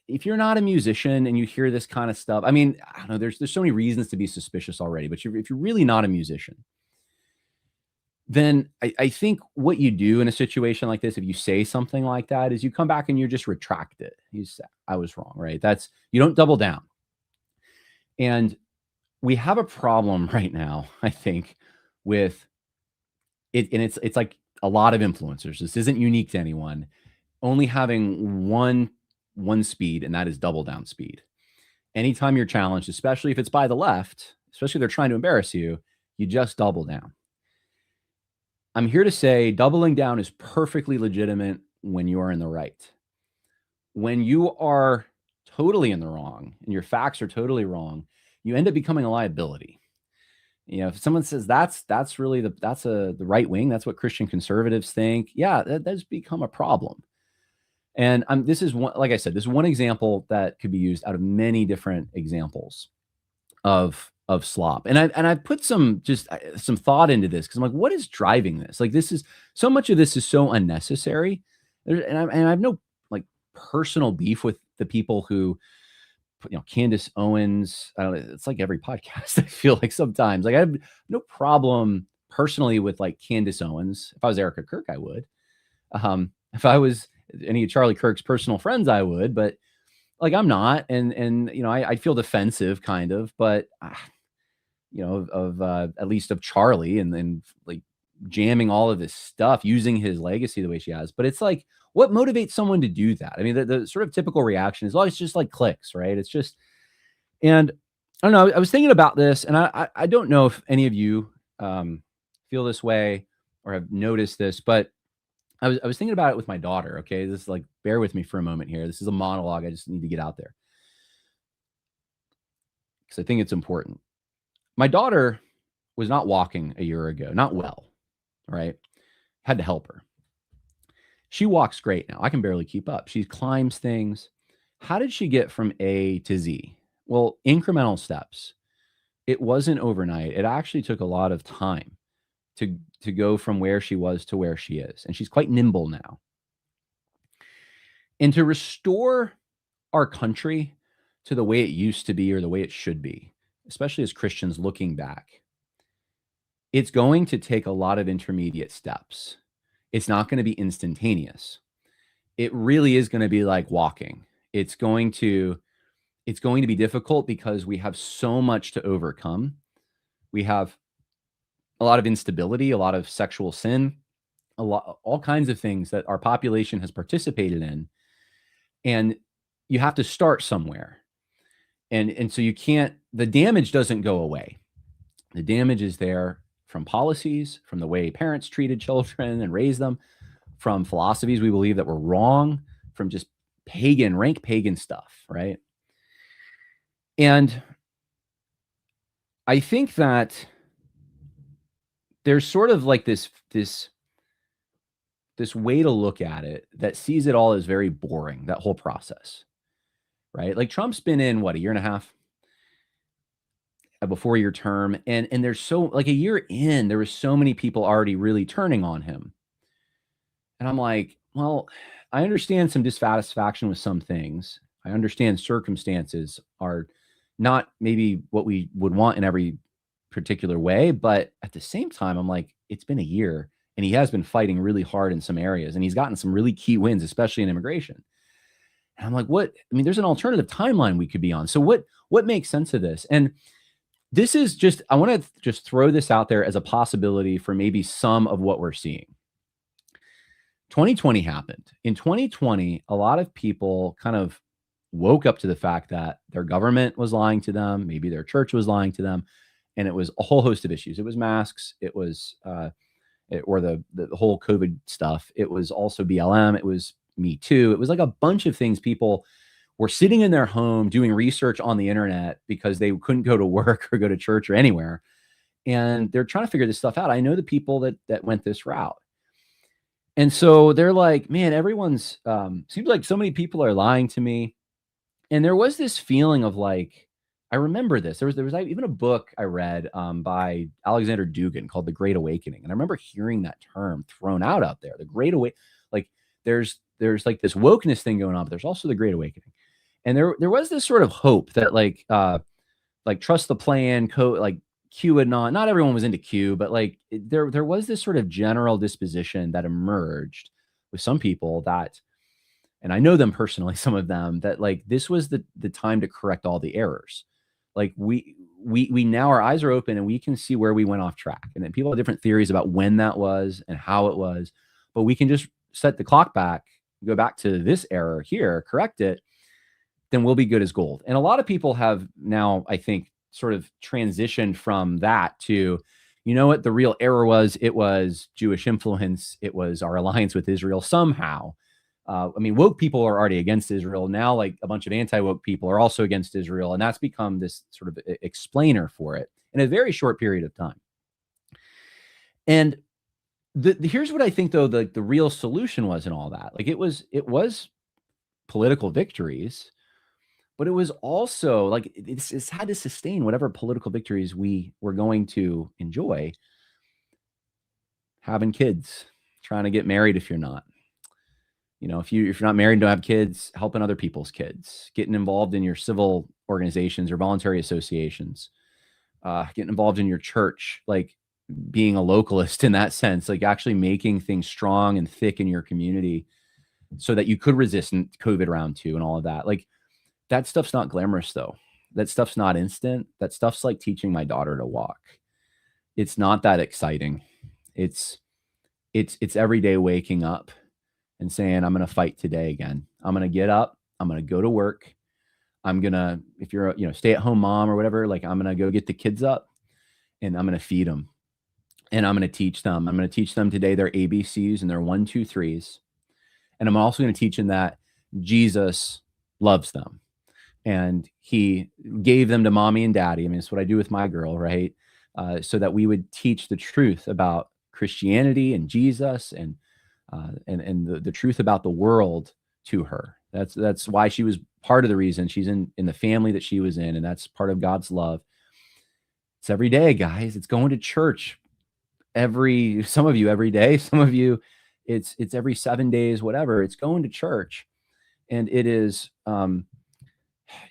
Speaker 1: If you're not a musician and you hear this kind of stuff, I mean, I don't know, there's so many reasons to be suspicious already, but if you're really not a musician, then I think what you do in a situation like this, if you say something like that, is you come back and you just retract it. You say, I was wrong, right? You don't double down. And we have a problem right now, I think, with it. And it's like a lot of influencers. This isn't unique to anyone. Only having one speed, and that is double down speed. Anytime you're challenged, especially if it's by the left, especially if they're trying to embarrass you, you just double down. I'm here to say doubling down is perfectly legitimate when you are in the right. When you are totally in the wrong and your facts are totally wrong, you end up becoming a liability. You know, if someone says that's really the right wing, that's what Christian conservatives think. Yeah, that's become a problem. And this is one, like I said, this is one example that could be used out of many different examples of slop. And I put some thought into this because I'm like, what is driving this? Like, so much of this is so unnecessary. And I have no like personal beef with the people who, Candace Owens. I don't know. It's like every podcast. I feel like sometimes like I have no problem personally with like Candace Owens. If I was Erica Kirk, I would. If I was any of Charlie Kirk's personal friends, I would, but like, I'm not. And, I feel defensive kind of, but at least of Charlie and then like jamming all of this stuff, using his legacy the way she has. But it's like, what motivates someone to do that? I mean, the sort of typical reaction is, oh, it's just like clicks, right? It's just, and I don't know. I was thinking about this, and I don't know if any of you feel this way or have noticed this, but I was thinking about it with my daughter. Okay. This is like, bear with me for a moment here. This is a monologue. I just need to get out there because I think it's important. My daughter was not walking a year ago, not well, right? Had to help her. She walks great now. I can barely keep up. She climbs things. How did she get from A to Z? Well, incremental steps. It wasn't overnight. It actually took a lot of time to go from where she was to where she is. And she's quite nimble now. And to restore our country to the way it used to be or the way it should be, especially as Christians looking back, it's going to take a lot of intermediate steps. It's not going to be instantaneous. It really is going to be like walking. It's going to be difficult because we have so much to overcome. We have a lot of instability, a lot of sexual sin, all kinds of things that our population has participated in. And you have to start somewhere. And so the damage doesn't go away. The damage is there from policies, from the way parents treated children and raised them, from philosophies we believe that were wrong, from just rank pagan stuff, right? And I think that there's sort of like this way to look at it that sees it all as very boring, that whole process, right? Like Trump's been in a year and a half before your term. And there's so like a year in, there was so many people already really turning on him. And I'm like, well, I understand some dissatisfaction with some things. I understand circumstances are not maybe what we would want in every particular way, but at the same time, I'm like, it's been a year and he has been fighting really hard in some areas and he's gotten some really key wins, especially in immigration. And I'm like, there's an alternative timeline we could be on. So what makes sense of this? And this is just, I want to just throw this out there as a possibility for maybe some of what we're seeing. 2020 happened. In 2020, a lot of people kind of woke up to the fact that their government was lying to them, maybe their church was lying to them, and it was a whole host of issues. It was masks, it was or the whole COVID stuff. It was also BLM, it was Me Too. It was like a bunch of things. People were sitting in their home doing research on the internet because they couldn't go to work or go to church or anywhere, and they're trying to figure this stuff out. I know the people that went this route. And so they're like, man, everyone's seems like so many people are lying to me. And there was this feeling of like, I remember this. There was even a book I read by Alexander Dugan called The Great Awakening. And I remember hearing that term thrown out there, the Great Awakening. Like there's like this wokeness thing going on, but there's also the Great Awakening. And there was this sort of hope that like trust the plan, like QAnon, not everyone was into Q, but like there was this sort of general disposition that emerged with some people that, and I know them personally, some of them, that like this was the time to correct all the errors. Like we now, our eyes are open and we can see where we went off track. And then people have different theories about when that was and how it was, but we can just set the clock back, go back to this error here, correct it, then we'll be good as gold. And a lot of people have now, I think, sort of transitioned from that to, you know what the real error was? It was Jewish influence. It was our alliance with Israel somehow. I mean, woke people are already against Israel. Now, like a bunch of anti-woke people are also against Israel. And that's become this sort of explainer for it in a very short period of time. And here's what I think, though, the real solution was in all that. Like it was political victories, but it was also like it's had to sustain whatever political victories we were going to enjoy. Having kids, trying to get married if you're not. You know, if you're not married and don't have kids, helping other people's kids, getting involved in your civil organizations or voluntary associations, getting involved in your church, like being a localist in that sense, like actually making things strong and thick in your community so that you could resist COVID round 2 and all of that. Like that stuff's not glamorous though. That stuff's not instant. That stuff's like teaching my daughter to walk. It's not that exciting. It's every day waking up and saying, I'm going to fight today again. I'm going to get up. I'm going to go to work. I'm going to, if you're a stay at home mom or whatever, like I'm going to go get the kids up and I'm going to feed them and I'm going to teach them. I'm going to teach them today their ABCs and their 1, 2, 3s. And I'm also going to teach them that Jesus loves them and he gave them to mommy and daddy. I mean, it's what I do with my girl, right? So that we would teach the truth about Christianity and Jesus and the truth about the world to her. That's why she was part of the reason she's in the family that she was in. And that's part of God's love. It's every day, guys. It's going to church some of you every day. Some of you, it's every 7 days, whatever. It's going to church. And it is,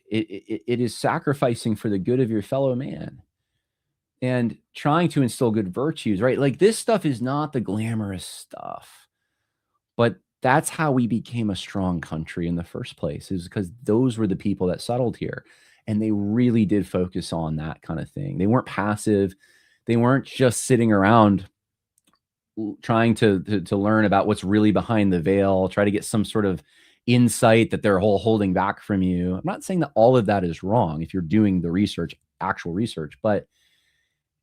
Speaker 1: it is sacrificing for the good of your fellow man and trying to instill good virtues, right? Like this stuff is not the glamorous stuff. But that's how we became a strong country in the first place, is because those were the people that settled here. And they really did focus on that kind of thing. They weren't passive. They weren't just sitting around trying to learn about what's really behind the veil, try to get some sort of insight that they're holding back from you. I'm not saying that all of that is wrong if you're doing the research, actual research, but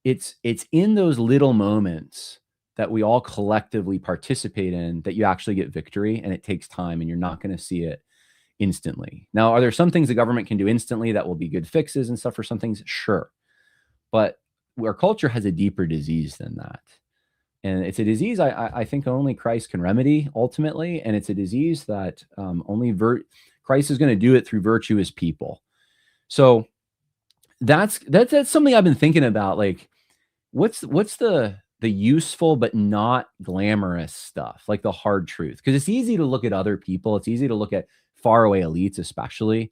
Speaker 1: it's in those little moments that we all collectively participate in that you actually get victory, and it takes time and you're not going to see it instantly. Now, are there some things the government can do instantly that will be good fixes and stuff for some things? Sure. But our culture has a deeper disease than that. And it's a disease I think only Christ can remedy ultimately. And it's a disease that only Christ is going to do it through virtuous people. So that's something I've been thinking about. Like, what's the useful but not glamorous stuff, like the hard truth? Because it's easy to look at other people. It's easy to look at faraway elites, especially,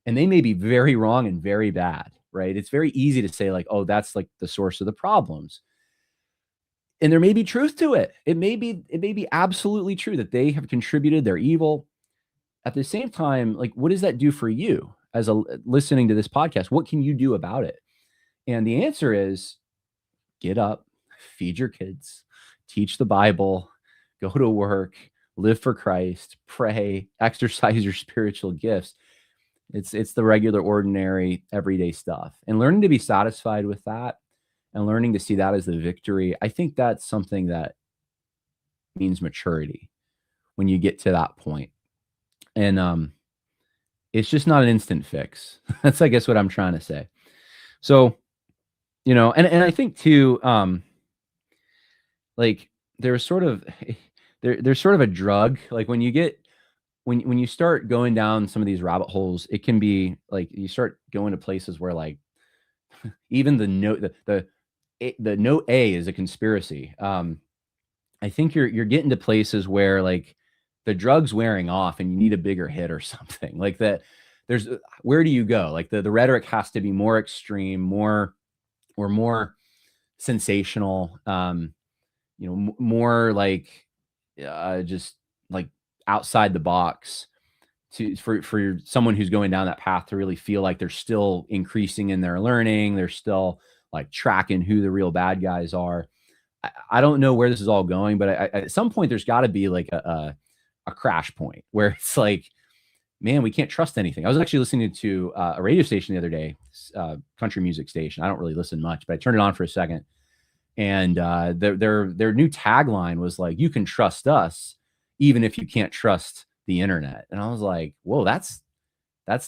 Speaker 1: and they may be very wrong and very bad, right? It's very easy to say like, oh, that's like the source of the problems. And there may be truth to it. It may be absolutely true that they have contributed, they're evil. At the same time, like, what does that do for you as listening to this podcast? What can you do about it? And the answer is get up, feed your kids, teach the Bible, go to work, live for Christ, pray, exercise your spiritual gifts. It's the regular, ordinary, everyday stuff. And learning to be satisfied with that and learning to see that as the victory, I think that's something that means maturity when you get to that point. And it's just not an instant fix. That's, I guess, what I'm trying to say. So, you know, and I think too, like there's sort of there's sort of a drug. Like when you get when you start going down some of these rabbit holes, it can be like you start going to places where like even the note the note A is a conspiracy. I think you're getting to places where like the drug's wearing off and you need a bigger hit or something like that. There's where do you go? Like the rhetoric has to be more extreme, more sensational, you know, more like just like outside the box for someone who's going down that path to really feel like they're still increasing in their learning. They're still like tracking who the real bad guys are. I don't know where this is all going, but at some point there's got to be like a crash point where it's like, man, we can't trust anything. I was actually listening to a radio station the other day, country music station. I don't really listen much, but I turned it on for a second. And their new tagline was like, you can trust us even if you can't trust the internet. And I was like, whoa, that's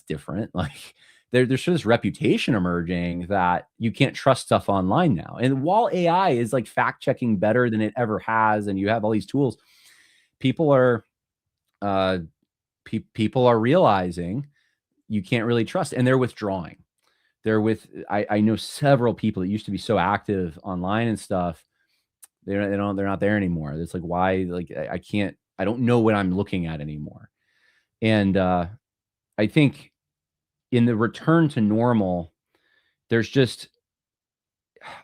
Speaker 1: different. Like there's this reputation emerging that you can't trust stuff online now. And while AI is like fact checking better than it ever has, and you have all these tools, people are people are realizing you can't really trust, and they're withdrawing. I know several people that used to be so active online and stuff. They're not there anymore. It's like, why? Like I don't know what I'm looking at anymore. And I think in the return to normal, there's just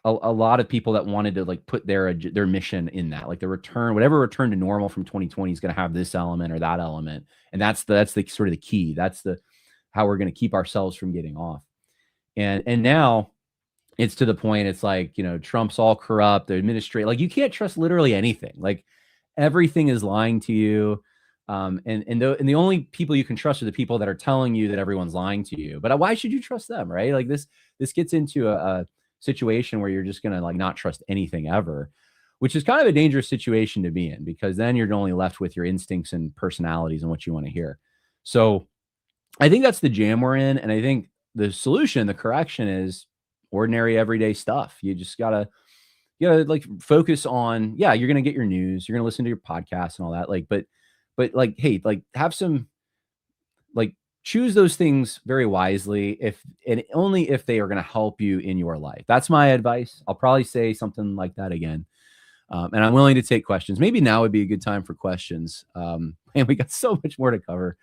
Speaker 1: a lot of people that wanted to like put their mission in that, like the return, whatever return to normal from 2020 is going to have this element or that element. And that's the sort of the key. That's how we're going to keep ourselves from getting off. And now it's to the point, it's like, you know, Trump's all corrupt, the administration, like you can't trust literally anything. Like everything is lying to you. And the only people you can trust are the people that are telling you that everyone's lying to you. But why should you trust them, right? Like this gets into a situation where you're just going to like not trust anything ever, which is kind of a dangerous situation to be in, because then you're only left with your instincts and personalities and what you want to hear. So I think that's the jam we're in. And I think the solution, the correction is ordinary everyday stuff. You just gotta like focus on, yeah, you're going to get your news, you're going to listen to your podcast and all that. Like, but like, hey, like have some, like choose those things very wisely and only if they are going to help you in your life. That's my advice. I'll probably say something like that again. And I'm willing to take questions. Maybe now would be a good time for questions. And we got so much more to cover.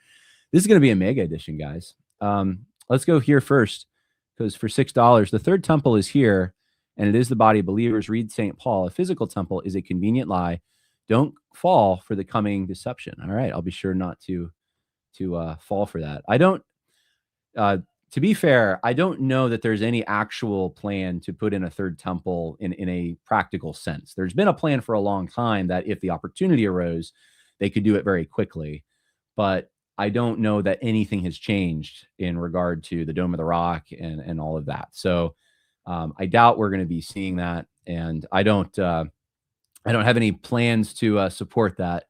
Speaker 1: This is going to be a mega edition, guys. Let's go here first, because for $6, the third temple is here, and it is the body of believers. Read St. Paul. A physical temple is a convenient lie. Don't fall for the coming deception. All right, I'll be sure not to fall for that. I don't. To be fair, I don't know that there's any actual plan to put in a third temple in a practical sense. There's been a plan for a long time that if the opportunity arose, they could do it very quickly. But I don't know that anything has changed in regard to the Dome of the Rock and all of that. So I doubt we're going to be seeing that, and I don't have any plans to support that.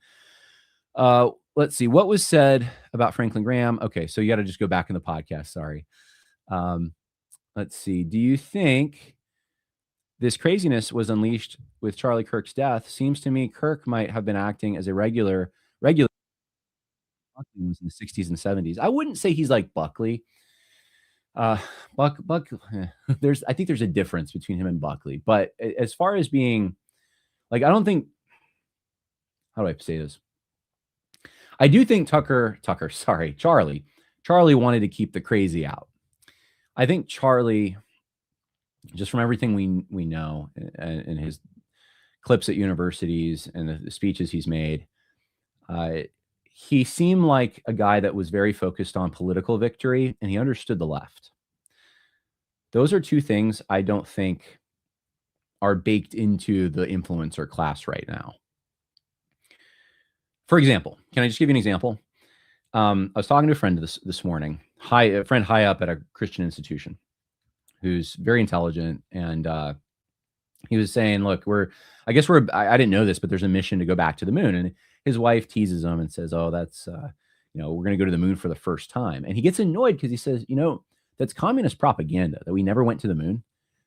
Speaker 1: Let's see what was said about Franklin Graham. Okay, so you got to just go back in the podcast. Sorry. Let's see. Do you think this craziness was unleashed with Charlie Kirk's death? Seems to me Kirk might have been acting as a regular was in the 60s and 70s. I wouldn't say he's like Buckley. Buck I think there's a difference between him and Buckley, but as far as being like, I don't think, how do I say this? I do think Charlie wanted to keep the crazy out. I think Charlie, just from everything we know and his clips at universities and the speeches he's made, he seemed like a guy that was very focused on political victory, and he understood the left. Those are two things I don't think are baked into the influencer class right now. For example, can I just give you an example? I was talking to a friend this morning, a friend high up at a Christian institution who's very intelligent. And he was saying, look, I didn't know this, but there's a mission to go back to the moon. And his wife teases him and says, oh, that's, we're going to go to the moon for the first time. And he gets annoyed because he says, that's communist propaganda that we never went to the moon.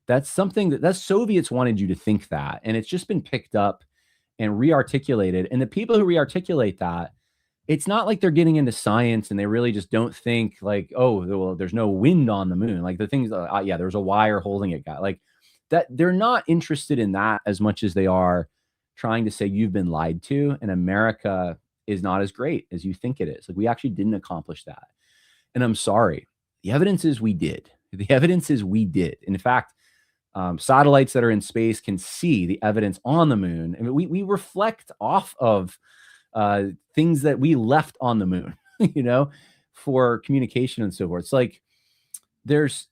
Speaker 1: That's something that Soviets wanted you to think that. And it's just been picked up and re-articulated. And the people who re-articulate that, it's not like they're getting into science and they really just don't think like, oh, well, there's no wind on the moon. Like the things, there's a wire holding it. Like that, they're not interested in that as much as they are trying to say you've been lied to and America is not as great as you think it is. Like we actually didn't accomplish that. And I'm sorry. The evidence is we did. The evidence is we did. In fact, satellites that are in space can see the evidence on the moon. I mean, we reflect off of things that we left on the moon, for communication and so forth. It's like there's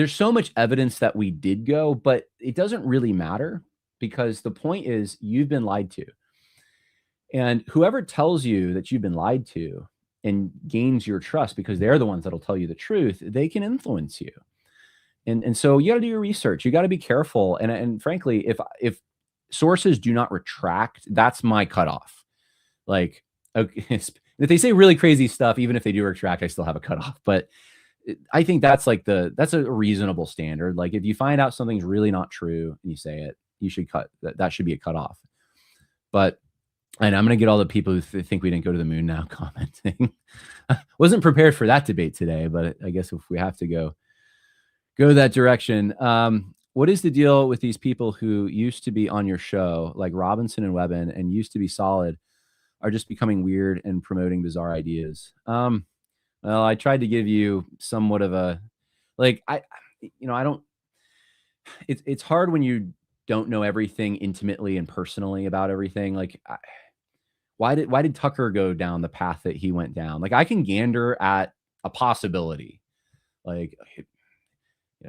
Speaker 1: so much evidence that we did go, but it doesn't really matter because the point is you've been lied to. And whoever tells you that you've been lied to and gains your trust because they're the ones that'll tell you the truth, they can influence you. And so you got to do your research. You got to be careful. And frankly, if sources do not retract, that's my cutoff. Like, okay, if they say really crazy stuff, even if they do retract, I still have a cutoff. But I think that's that's a reasonable standard. Like if you find out something's really not true and you say it, you should that should be a cutoff. But, and I'm going to get all the people who think we didn't go to the moon now commenting. Wasn't prepared for that debate today, but I guess if we have to go that direction. What is the deal with these people who used to be on your show, like Robinson and Webben, and used to be solid, are just becoming weird and promoting bizarre ideas? Well, I tried to give you somewhat of a, like, it's hard when you don't know everything intimately and personally about everything. Like, why did Tucker go down the path that he went down? Like, I can gander at a possibility, like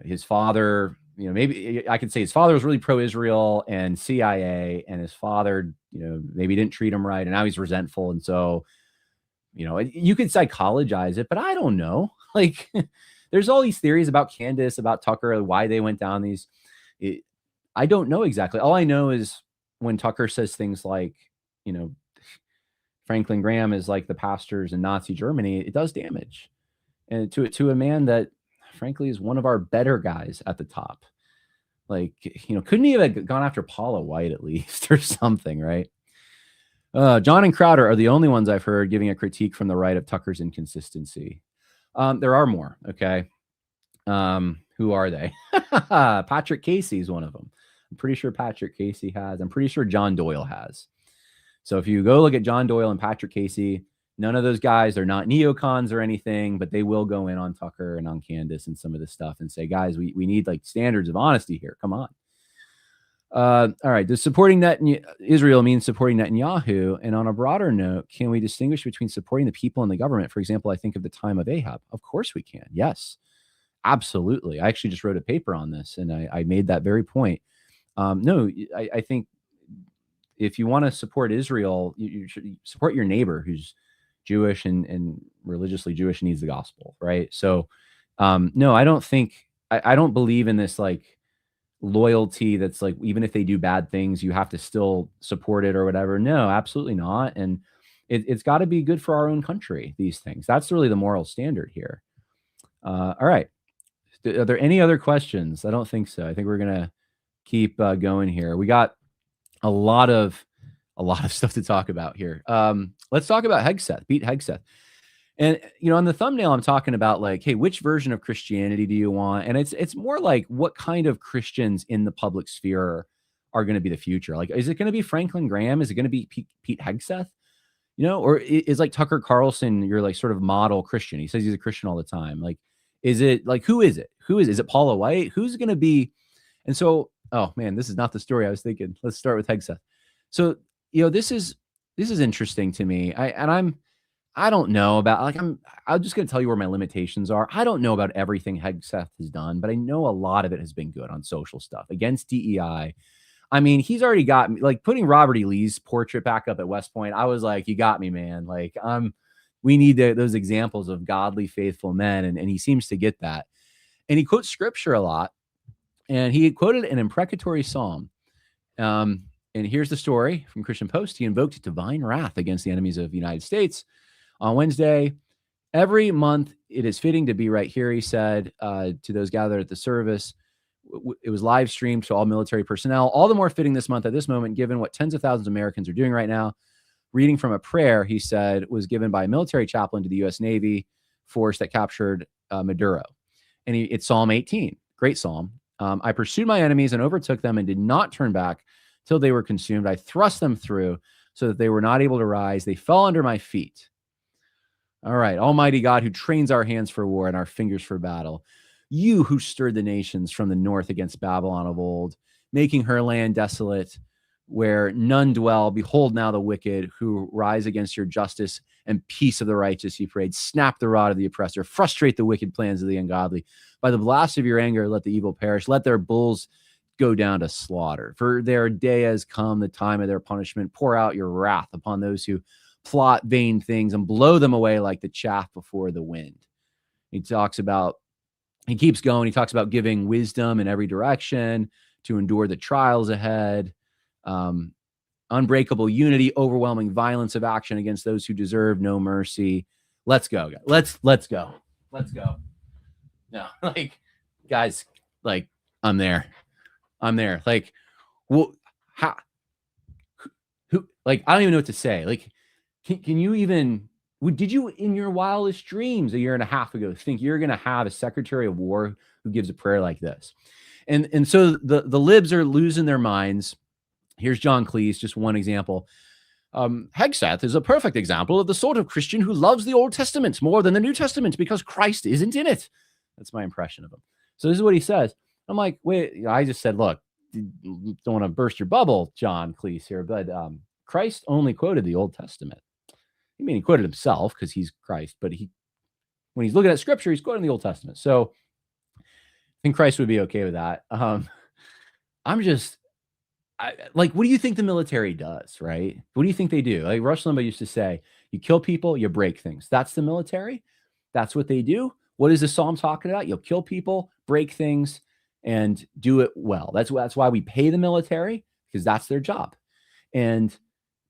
Speaker 1: his father, maybe I could say his father was really pro-Israel and CIA, and his father, maybe didn't treat him right, and now he's resentful, and so, you could psychologize it, but I don't know. Like, there's all these theories about Candace, about Tucker, why they went down these. I don't know exactly. All I know is when Tucker says things like, Franklin Graham is like the pastors in Nazi Germany, it does damage, and to a man that, frankly, is one of our better guys at the top. Like, couldn't he have gone after Paula White at least or something, right? John and Crowder are the only ones I've heard giving a critique from the right of Tucker's inconsistency. There are more, okay? Who are they? Patrick Casey is one of them. I'm pretty sure Patrick Casey has. I'm pretty sure John Doyle has. So if you go look at John Doyle and Patrick Casey, none of those guys are not neocons or anything, but they will go in on Tucker and on Candace and some of this stuff and say, guys, we need like standards of honesty here. Come on. All right. Does supporting Israel mean supporting Netanyahu? And on a broader note, can we distinguish between supporting the people and the government? For example, I think of the time of Ahab. Of course we can. Yes, absolutely. I actually just wrote a paper on this and I made that very point. No, I think if you want to support Israel, you should support your neighbor who's Jewish and religiously Jewish and needs the gospel, right? So, no, I don't think, I don't believe in this like loyalty that's like, even if they do bad things, you have to still support it or whatever. No, absolutely not. And it's got to be good for our own country, these things. That's really the moral standard here. All right. Are there any other questions? I don't think so. I think we're going to keep going here. We got a lot of stuff to talk about here. Let's talk about Hegseth, Pete Hegseth. And, on the thumbnail, I'm talking about like, hey, which version of Christianity do you want? And it's more like what kind of Christians in the public sphere are going to be the future? Like, is it going to be Franklin Graham? Is it going to be Pete Hegseth? Or is like Tucker Carlson your like sort of model Christian? He says he's a Christian all the time. Like, is it like, who is it? Is it Paula White? Who's going to be? And so, oh man, this is not the story I was thinking. Let's start with Hegseth. So, this is interesting to me. I don't know about, like, I'm just going to tell you where my limitations are. I don't know about everything Hegseth has done, but I know a lot of it has been good on social stuff against DEI. I mean, he's already got me, like, putting Robert E. Lee's portrait back up at West Point. I was like, you got me, man. Like, we need those examples of godly, faithful men. And he seems to get that. And he quotes scripture a lot. And he quoted an imprecatory psalm. And here's the story from Christian Post. He invoked divine wrath against the enemies of the United States on Wednesday. Every month, it is fitting to be right here, he said to those gathered at the service. It was live streamed to all military personnel. All the more fitting this month at this moment, given what tens of thousands of Americans are doing right now. Reading from a prayer, he said, was given by a military chaplain to the U.S. Navy force that captured Maduro. And it's Psalm 18. Great psalm. I pursued my enemies and overtook them and did not turn back till they were consumed. I thrust them through so that they were not able to rise. They fell under my feet. All right. Almighty God, who trains our hands for war and our fingers for battle. You who stirred the nations from the north against Babylon of old, making her land desolate, where none dwell. Behold now the wicked who rise against your justice and peace of the righteous, he prayed. Snap the rod of the oppressor. Frustrate the wicked plans of the ungodly. By the blast of your anger, let the evil perish. Let their bulls go down to slaughter. For their day has come, the time of their punishment. Pour out your wrath upon those who plot vain things and blow them away like the chaff before the wind. He keeps going. He talks about giving wisdom in every direction to endure the trials ahead. Unbreakable unity, overwhelming violence of action against those who deserve no mercy. Let's go. Let's go. No, like, guys, like, I'm there. Like, well, how, who, like, I don't even know what to say. Like, can you even, did you in your wildest dreams a year and a half ago think you're going to have a Secretary of War who gives a prayer like this? And so the libs are losing their minds. Here's John Cleese, just one example. Hegseth is a perfect example of the sort of Christian who loves the Old Testament more than the New Testament because Christ isn't in it. That's my impression of him. So this is what he says. I'm like, wait, I just said, look, don't want to burst your bubble, John Cleese here, but Christ only quoted the Old Testament. I mean, he quoted himself because he's Christ, but when he's looking at scripture, he's quoting the Old Testament. So I think Christ would be okay with that. Like, what do you think the military does, right? What do you think they do? Like Rush Limbaugh used to say, you kill people, you break things. That's the military. That's what they do. What is the Psalm talking about? You'll kill people, break things, and do it well. That's why we pay the military, because that's their job. And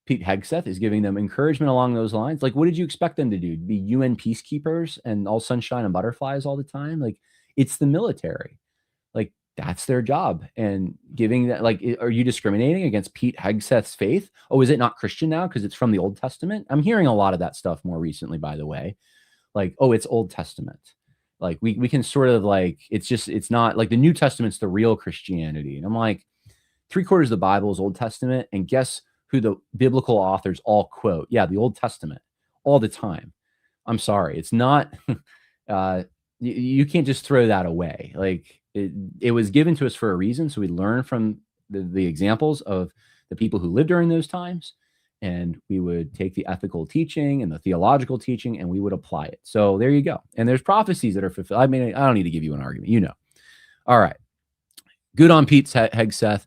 Speaker 1: Pete Hegseth is giving them encouragement along those lines. Like, what did you expect them to do? Be UN peacekeepers and all sunshine and butterflies all the time? Like, it's the military. Like, that's their job. And giving that, like, are you discriminating against Pete Hegseth's faith? Oh, is it not Christian now because it's from the Old Testament? I'm hearing a lot of that stuff more recently, by the way. Like, oh, it's Old Testament. Like, we can sort of, like, it's not like the New Testament's the real Christianity. And I'm like, 3/4 of the Bible is Old Testament. And guess who the biblical authors all quote? Yeah, the Old Testament all the time. I'm sorry. It's not, you can't just throw that away. Like, it was given to us for a reason. So we learn from the examples of the people who lived during those times. And we would take the ethical teaching and the theological teaching and we would apply it. So there you go. And there's prophecies that are fulfilled. I mean, I don't need to give you an argument, you know. All right. Good on Pete Hegseth.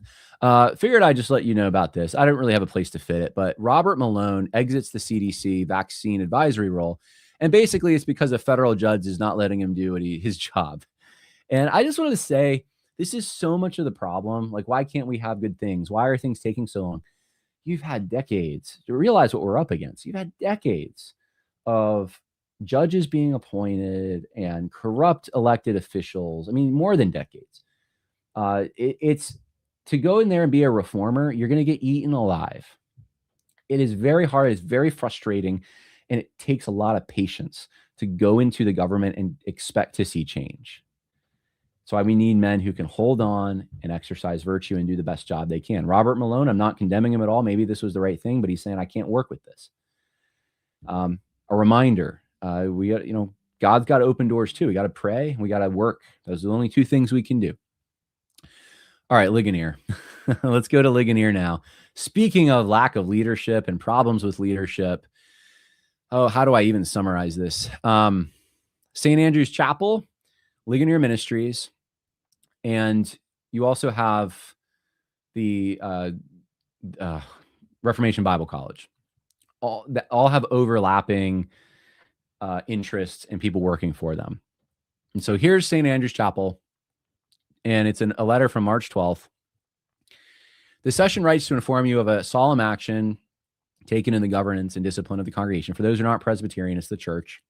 Speaker 1: Figured I'd just let you know about this. I don't really have a place to fit it, but Robert Malone exits the CDC vaccine advisory role. And basically it's because a federal judge is not letting him do his job. And I just wanted to say, this is so much of the problem. Like, why can't we have good things? Why are things taking so long? You've had decades to realize what we're up against. You've had decades of judges being appointed and corrupt elected officials. I mean, more than decades. It's to go in there and be a reformer, you're going to get eaten alive. It is very hard. It's very frustrating. And it takes a lot of patience to go into the government and expect to see change. So we need men who can hold on and exercise virtue and do the best job they can. Robert Malone, I'm not condemning him at all. Maybe this was the right thing, but he's saying, I can't work with this. A reminder, God's got to open doors too. We got to pray and we got to work. Those are the only two things we can do. All right, Ligonier. Let's go to Ligonier now. Speaking of lack of leadership and problems with leadership, how do I even summarize this? St. Andrew's Chapel, Ligonier Ministries, and you also have the Reformation Bible College. All have overlapping interests and people working for them. And so here's St. Andrew's Chapel, and it's a letter from March 12th. The session writes to inform you of a solemn action taken in the governance and discipline of the congregation. For those who are not Presbyterian, it's the church.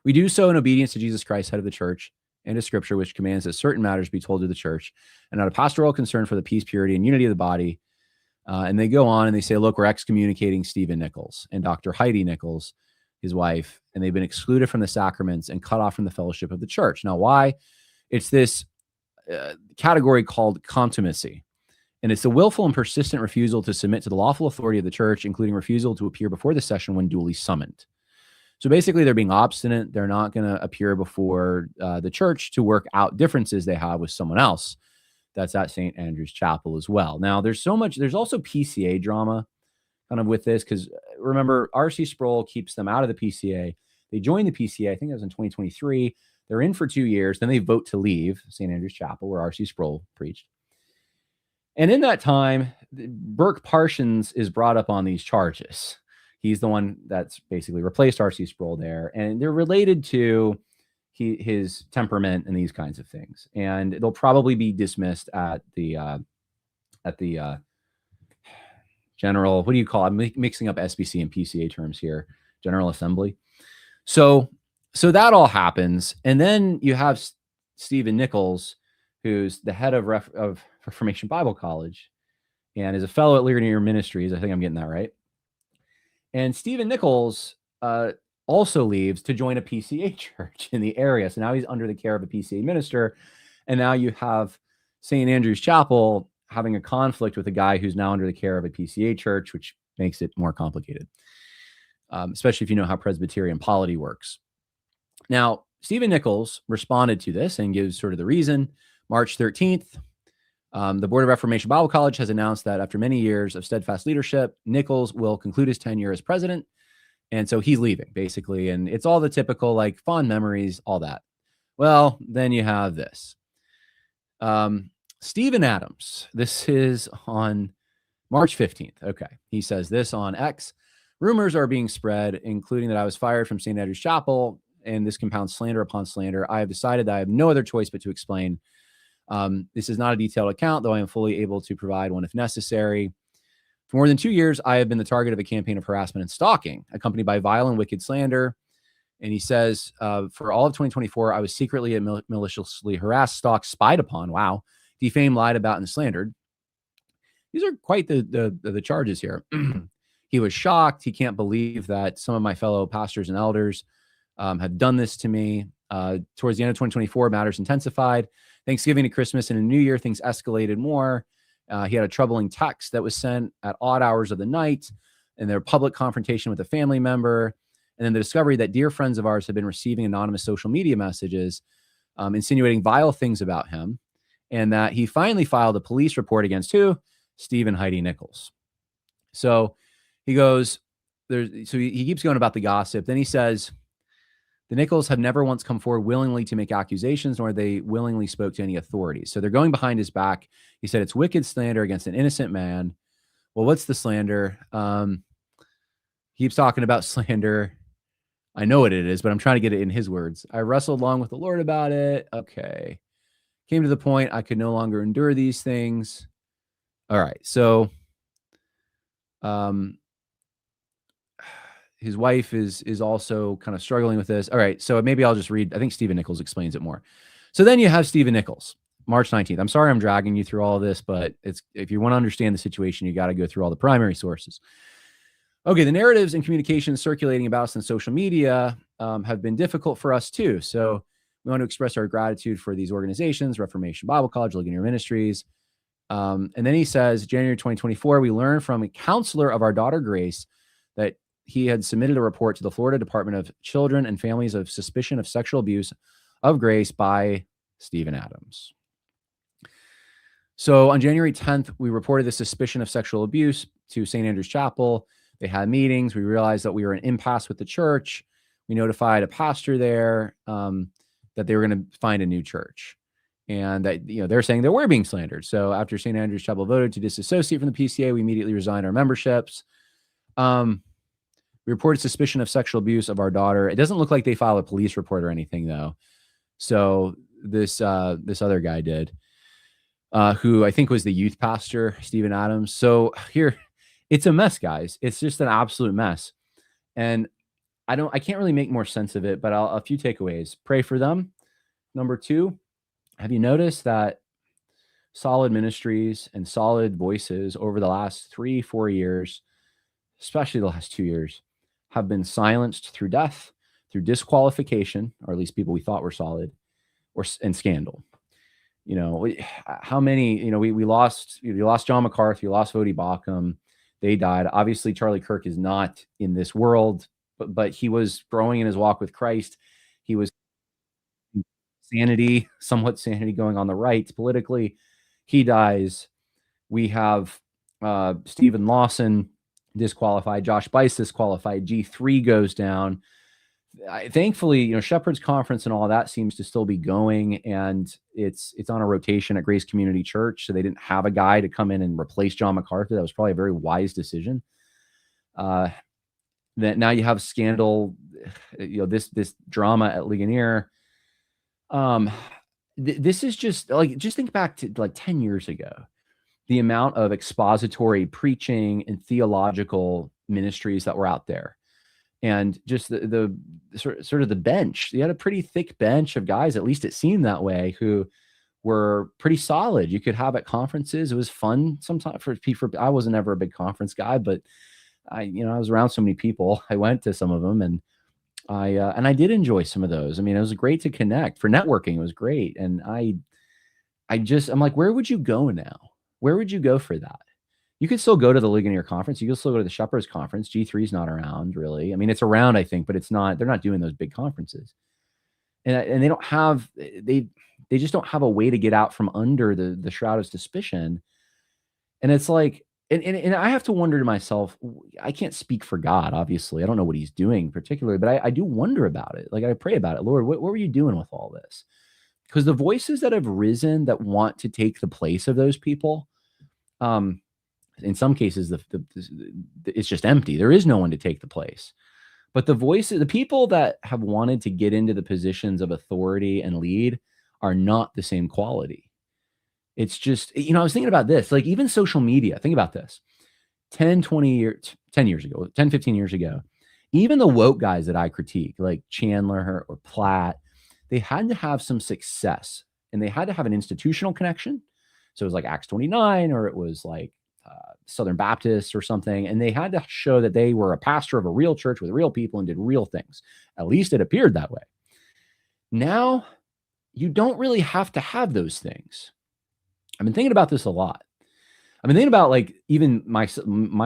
Speaker 1: We do so in obedience to Jesus Christ, head of the church, and to Scripture, which commands that certain matters be told to the church, and out of pastoral concern for the peace, purity, and unity of the body. And they go on and they say, look, we're excommunicating Stephen Nichols and Dr. Heidi Nichols, his wife, and they've been excluded from the sacraments and cut off from the fellowship of the church. Now, why? It's this category called contumacy. And it's the willful and persistent refusal to submit to the lawful authority of the church, including refusal to appear before the session when duly summoned. So basically, they're being obstinate. They're not going to appear before the church to work out differences they have with someone else. That's at St. Andrew's Chapel as well. Now, there's also PCA drama kind of with this, because remember, R.C. Sproul keeps them out of the PCA. They joined the PCA, I think that was in 2023. They're in for 2 years. Then they vote to leave St. Andrew's Chapel, where R.C. Sproul preached. And in that time, Burke Parsons is brought up on these charges. He's the one that's basically replaced R.C. Sproul there. And they're related to his temperament and these kinds of things. And they'll probably be dismissed at the general, what do you call it? I'm mixing up SBC and PCA terms here. General Assembly. So that all happens. And then you have Stephen Nichols, who's the head of Reformation Bible College and is a fellow at Ligonier Ministries. I think I'm getting that right. And Stephen Nichols also leaves to join a PCA church in the area. So now he's under the care of a PCA minister. And now you have St. Andrew's Chapel having a conflict with a guy who's now under the care of a PCA church, which makes it more complicated, especially if you know how Presbyterian polity works. Now, Stephen Nichols responded to this and gives sort of the reason. March 13th, the Board of Reformation Bible College has announced that after many years of steadfast leadership, Nichols will conclude his tenure as president. And so he's leaving, basically. And it's all the typical, like, fond memories, all that. Well, then you have this. Stephen Adams, this is on March 15th. Okay. He says this on X. Rumors are being spread, including that I was fired from St. Andrew's Chapel, and this compounds slander upon slander. I have decided that I have no other choice but to explain. This is not a detailed account, though I am fully able to provide one if necessary. For more than 2 years, I have been the target of a campaign of harassment and stalking, accompanied by vile and wicked slander. And he says, for all of 2024, I was secretly and maliciously harassed, stalked, spied upon, wow, defamed, lied about, and slandered. These are quite the charges here. He was shocked. He can't believe that some of my fellow pastors and elders have done this to me. Towards the end of 2024, matters intensified. Thanksgiving to Christmas and a New Year, things escalated more. He had a troubling text that was sent at odd hours of the night, and their public confrontation with a family member, and then the discovery that dear friends of ours had been receiving anonymous social media messages insinuating vile things about him, and that he finally filed a police report against who? Stephen Heidi Nichols. So he goes, he keeps going about the gossip. Then he says, the Nichols have never once come forward willingly to make accusations, nor they willingly spoke to any authorities. So they're going behind his back. He said it's wicked slander against an innocent man. Well, what's the slander? He keeps talking about slander. I know what it is, but I'm trying to get it in his words. I wrestled along with the Lord about it. Okay. Came to the point I could no longer endure these things. All right. So his wife is also kind of struggling with this. All right. So maybe I'll just read. I think Stephen Nichols explains it more. So then you have Stephen Nichols, March 19th. I'm sorry I'm dragging you through all of this, but if you want to understand the situation, you got to go through all the primary sources. Okay, the narratives and communications circulating about us on social media have been difficult for us too. So we want to express our gratitude for these organizations, Reformation Bible College, Ligonier Ministries. And then he says, January 2024, we learned from a counselor of our daughter Grace that he had submitted a report to the Florida Department of Children and Families of suspicion of sexual abuse of Grace by Stephen Adams. So on January 10th, we reported the suspicion of sexual abuse to St. Andrew's Chapel. They had meetings. We realized that we were in impasse with the church. We notified a pastor there that they were going to find a new church. And that, they're saying that we're being slandered. So after St. Andrew's Chapel voted to disassociate from the PCA, we immediately resigned our memberships. We reported suspicion of sexual abuse of our daughter. It doesn't look like they filed a police report or anything, though. So this other guy did, who I think was the youth pastor, Stephen Adams. So here, it's a mess, guys. It's just an absolute mess. And I can't really make more sense of it, but a few takeaways. Pray for them. Number 2, have you noticed that solid ministries and solid voices over the last 3-4 years, especially the last 2 years, have been silenced through death, through disqualification, or at least people we thought were solid, and scandal? How many, we lost John MacArthur, we lost Vodi Bakum. They died. Obviously, Charlie Kirk is not in this world, but he was growing in his walk with Christ. He was somewhat sanity going on the right politically. He dies. We have Stephen Lawson disqualified, Josh Bice disqualified, G3 goes down. Thankfully, Shepherd's Conference and all that seems to still be going, and it's on a rotation at Grace Community Church. So they didn't have a guy to come in and replace John MacArthur. That was probably a very wise decision. That now you have scandal, this drama at Ligonier. This is just think back to 10 years ago, the amount of expository preaching and theological ministries that were out there. And just the sort of the bench. You had a pretty thick bench of guys, at least it seemed that way, who were pretty solid. You could have at conferences. It was fun sometimes for people. I wasn't ever a big conference guy, but I was around so many people. I went to some of them, and I did enjoy some of those. I mean, it was great to connect for networking. It was great. And I'm like, where would you go now? Where would you go for that? You could still go to the Ligonier conference. You could still go to the Shepherd's conference. G3 is not around, really. I mean, it's around, I think, but it's not. They're not doing those big conferences, and they don't have. They just don't have a way to get out from under the shroud of suspicion. And it's like, and I have to wonder to myself. I can't speak for God, obviously. I don't know what He's doing particularly, but I do wonder about it. Like, I pray about it. Lord, what were you doing with all this? Because the voices that have risen that want to take the place of those people, in some cases, it's just empty. There is no one to take the place. But the voices, the people that have wanted to get into the positions of authority and lead are not the same quality. It's just, I was thinking about this, like even social media. Think about this. 10 years ago, 10, 15 years ago, even the woke guys that I critique, like Chandler or Platt, they had to have some success, and they had to have an institutional connection. So it was like Acts 29, or it was like Southern Baptists or something. And they had to show that they were a pastor of a real church with real people and did real things. At least it appeared that way. Now, you don't really have to have those things. I've been thinking about this a lot. I've been thinking about like even my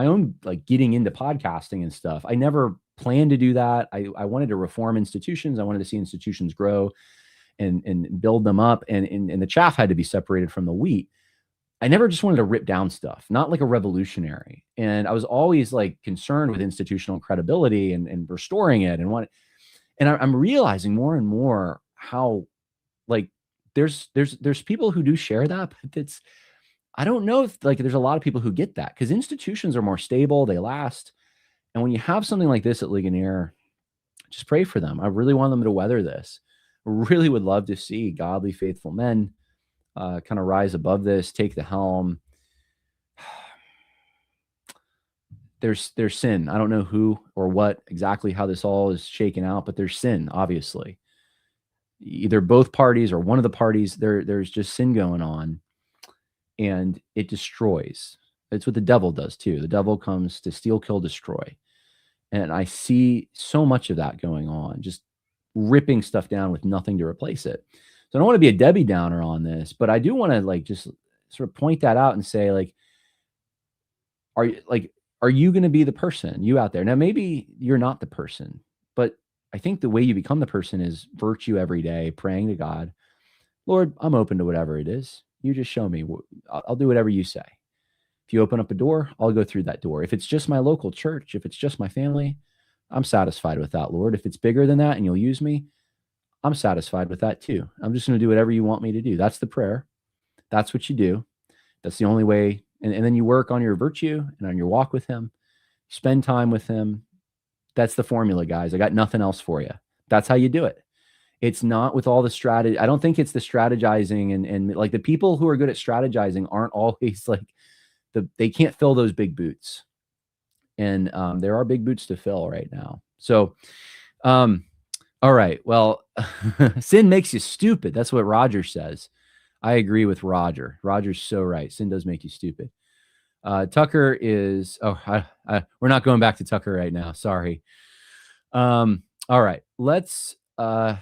Speaker 1: own like getting into podcasting and stuff. I never planned to do that. I wanted to reform institutions. I wanted to see institutions grow and build them up. And the chaff had to be separated from the wheat. I never just wanted to rip down stuff, not like a revolutionary. And I was always like concerned with institutional credibility and restoring it and I'm realizing more and more how like there's people who do share that, but I don't know if like there's a lot of people who get that, because institutions are more stable, they last. And when you have something like this at Ligonier, just pray for them. I really want them to weather this. I really would love to see godly, faithful men kind of rise above this, take the helm. There's sin. I don't know who or what exactly how this all is shaken out, but there's sin, obviously. Either both parties or one of the parties, there's just sin going on, and it destroys. It's what the devil does too. The devil comes to steal, kill, destroy. And I see so much of that going on, just ripping stuff down with nothing to replace it. So I don't want to be a Debbie Downer on this, but I do want to like just sort of point that out and say, like, are you going to be the person, you out there? Now, maybe you're not the person, but I think the way you become the person is virtue every day, praying to God. Lord, I'm open to whatever it is. You just show me. I'll do whatever you say. If you open up a door, I'll go through that door. If it's just my local church, if it's just my family, I'm satisfied with that, Lord. If it's bigger than that and you'll use me, I'm satisfied with that too. I'm just going to do whatever you want me to do. That's the prayer. That's what you do. That's the only way. And then you work on your virtue and on your walk with him. Spend time with him. That's the formula, guys. I got nothing else for you. That's how you do it. It's not with all the strategy. I don't think it's the strategizing and like the people who are good at strategizing aren't always like they can't fill those big boots. And there are big boots to fill right now. So, all right. Well, sin makes you stupid. That's what Roger says. I agree with Roger. Roger's so right. Sin does make you stupid. Tucker is, we're not going back to Tucker right now. Sorry. All right. Let's, I'll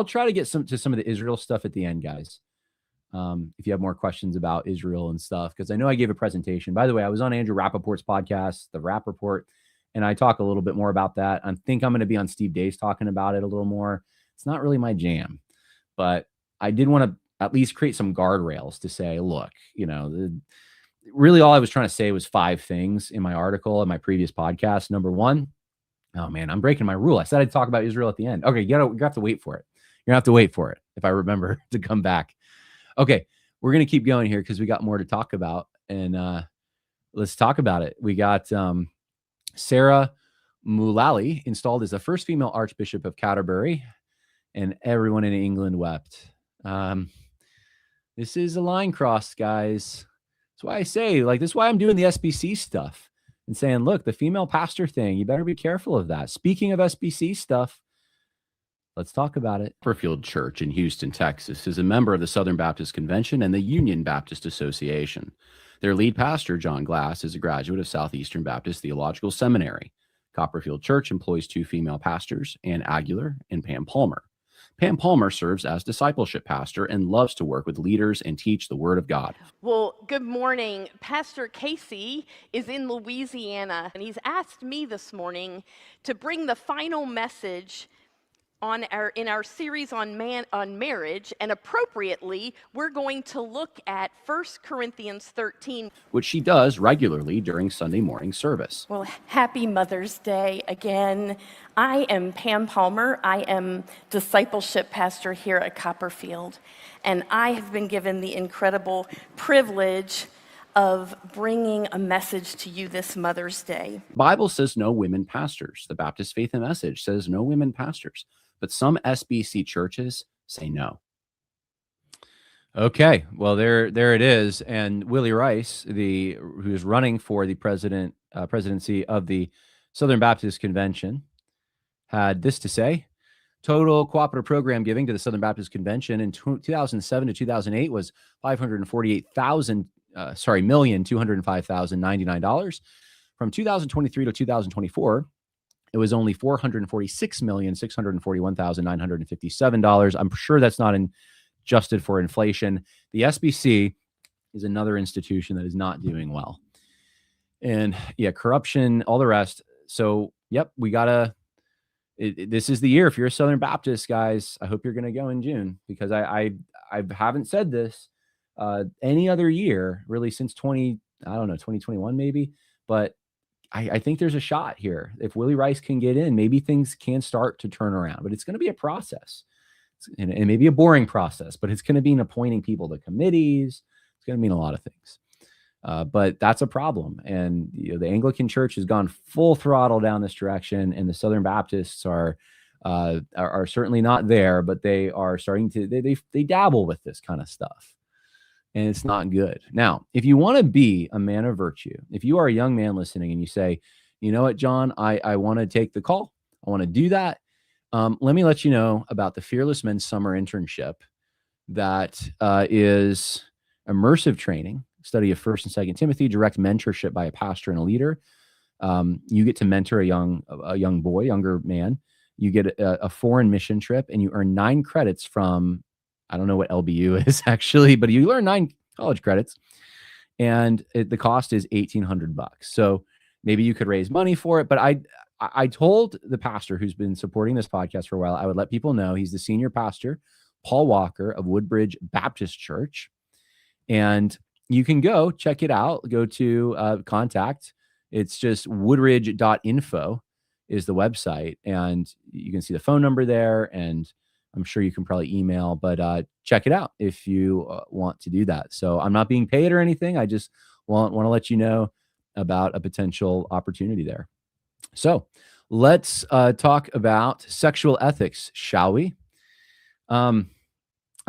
Speaker 1: try to get to some of the Israel stuff at the end, guys. If you have more questions about Israel and stuff, because I know I gave a presentation. By the way, I was on Andrew Rappaport's podcast, The Rapp Report, and I talk a little bit more about that. I think I'm going to be on Steve Day's talking about it a little more. It's not really my jam, but I did want to at least create some guardrails to say, look, really all I was trying to say was 5 things in my article in my previous podcast. Number 1, oh man, I'm breaking my rule. I said I'd talk about Israel at the end. Okay, you have to wait for it. You're gonna have to wait for it if I remember to come back. Okay, we're gonna keep going here because we got more to talk about, and let's talk about it. We got Sarah Mullally installed as the first female Archbishop of Canterbury, and everyone in England wept. This is a line crossed, guys. That's why I say, this is why I'm doing the SBC stuff and saying, look, the female pastor thing, you better be careful of that. Speaking of SBC stuff, let's talk about it. Copperfield Church in Houston, Texas, is a member of the Southern Baptist Convention and the Union Baptist Association. Their lead pastor, John Glass, is a graduate of Southeastern Baptist Theological Seminary. Copperfield Church employs 2 female pastors, Ann Aguilar and Pam Palmer. Pam Palmer serves as discipleship pastor and loves to work with leaders and teach the Word of God.
Speaker 4: Well, good morning. Pastor Casey is in Louisiana, and he's asked me this morning to bring the final message in our series on marriage, and appropriately, we're going to look at 1 Corinthians 13.
Speaker 1: Which she does regularly during Sunday morning service.
Speaker 4: Well, happy Mother's Day again. I am Pam Palmer. I am discipleship pastor here at Copperfield, and I have been given the incredible privilege of bringing a message to you this Mother's Day.
Speaker 1: Bible says no women pastors. The Baptist Faith and Message says no women pastors. But some SBC churches say no. Okay, well, there it is. And Willie Rice, who's running for the presidency of the Southern Baptist Convention, had this to say. Total cooperative program giving to the Southern Baptist Convention in 2007 to 2008 was $548,205,099. From 2023 to 2024, it was only $446,641,957. I'm sure that's not adjusted for inflation. The SBC is another institution that is not doing well. And yeah, corruption, all the rest. So, yep, we gotta. This is the year. If you're a Southern Baptist, guys, I hope you're going to go in June, because I haven't said this any other year really since 2021 maybe, but I think there's a shot here. If Willie Rice can get in, maybe things can start to turn around, but it's going to be a process, and maybe a boring process, but it's going to be appointing people to committees. It's going to mean a lot of things. But that's a problem. And the Anglican Church has gone full throttle down this direction, and the Southern Baptists are certainly not there, but they are starting to, they dabble with this kind of stuff. And it's not good. Now, if you want to be a man of virtue, if you are a young man listening and you say, you know what, John, I want to take the call, I want to do that. Let me let you know about the Fearless Men's Summer Internship. That is immersive training, study of 1st and 2nd Timothy, direct mentorship by a pastor and a leader. You get to mentor a younger man. You get a foreign mission trip, and you earn 9 credits from, I don't know what LBU is actually, but you learn 9 college credits, and the cost is $1,800. So maybe you could raise money for it. But I told the pastor who's been supporting this podcast for a while, I would let people know he's the senior pastor, Paul Walker of Woodbridge Baptist Church. And you can go check it out. Go to contact. It's just woodridge.info is the website, and you can see the phone number there, and I'm sure you can probably email, but check it out if you want to do that. So I'm not being paid or anything. I just want to let you know about a potential opportunity there. So let's talk about sexual ethics, shall we? I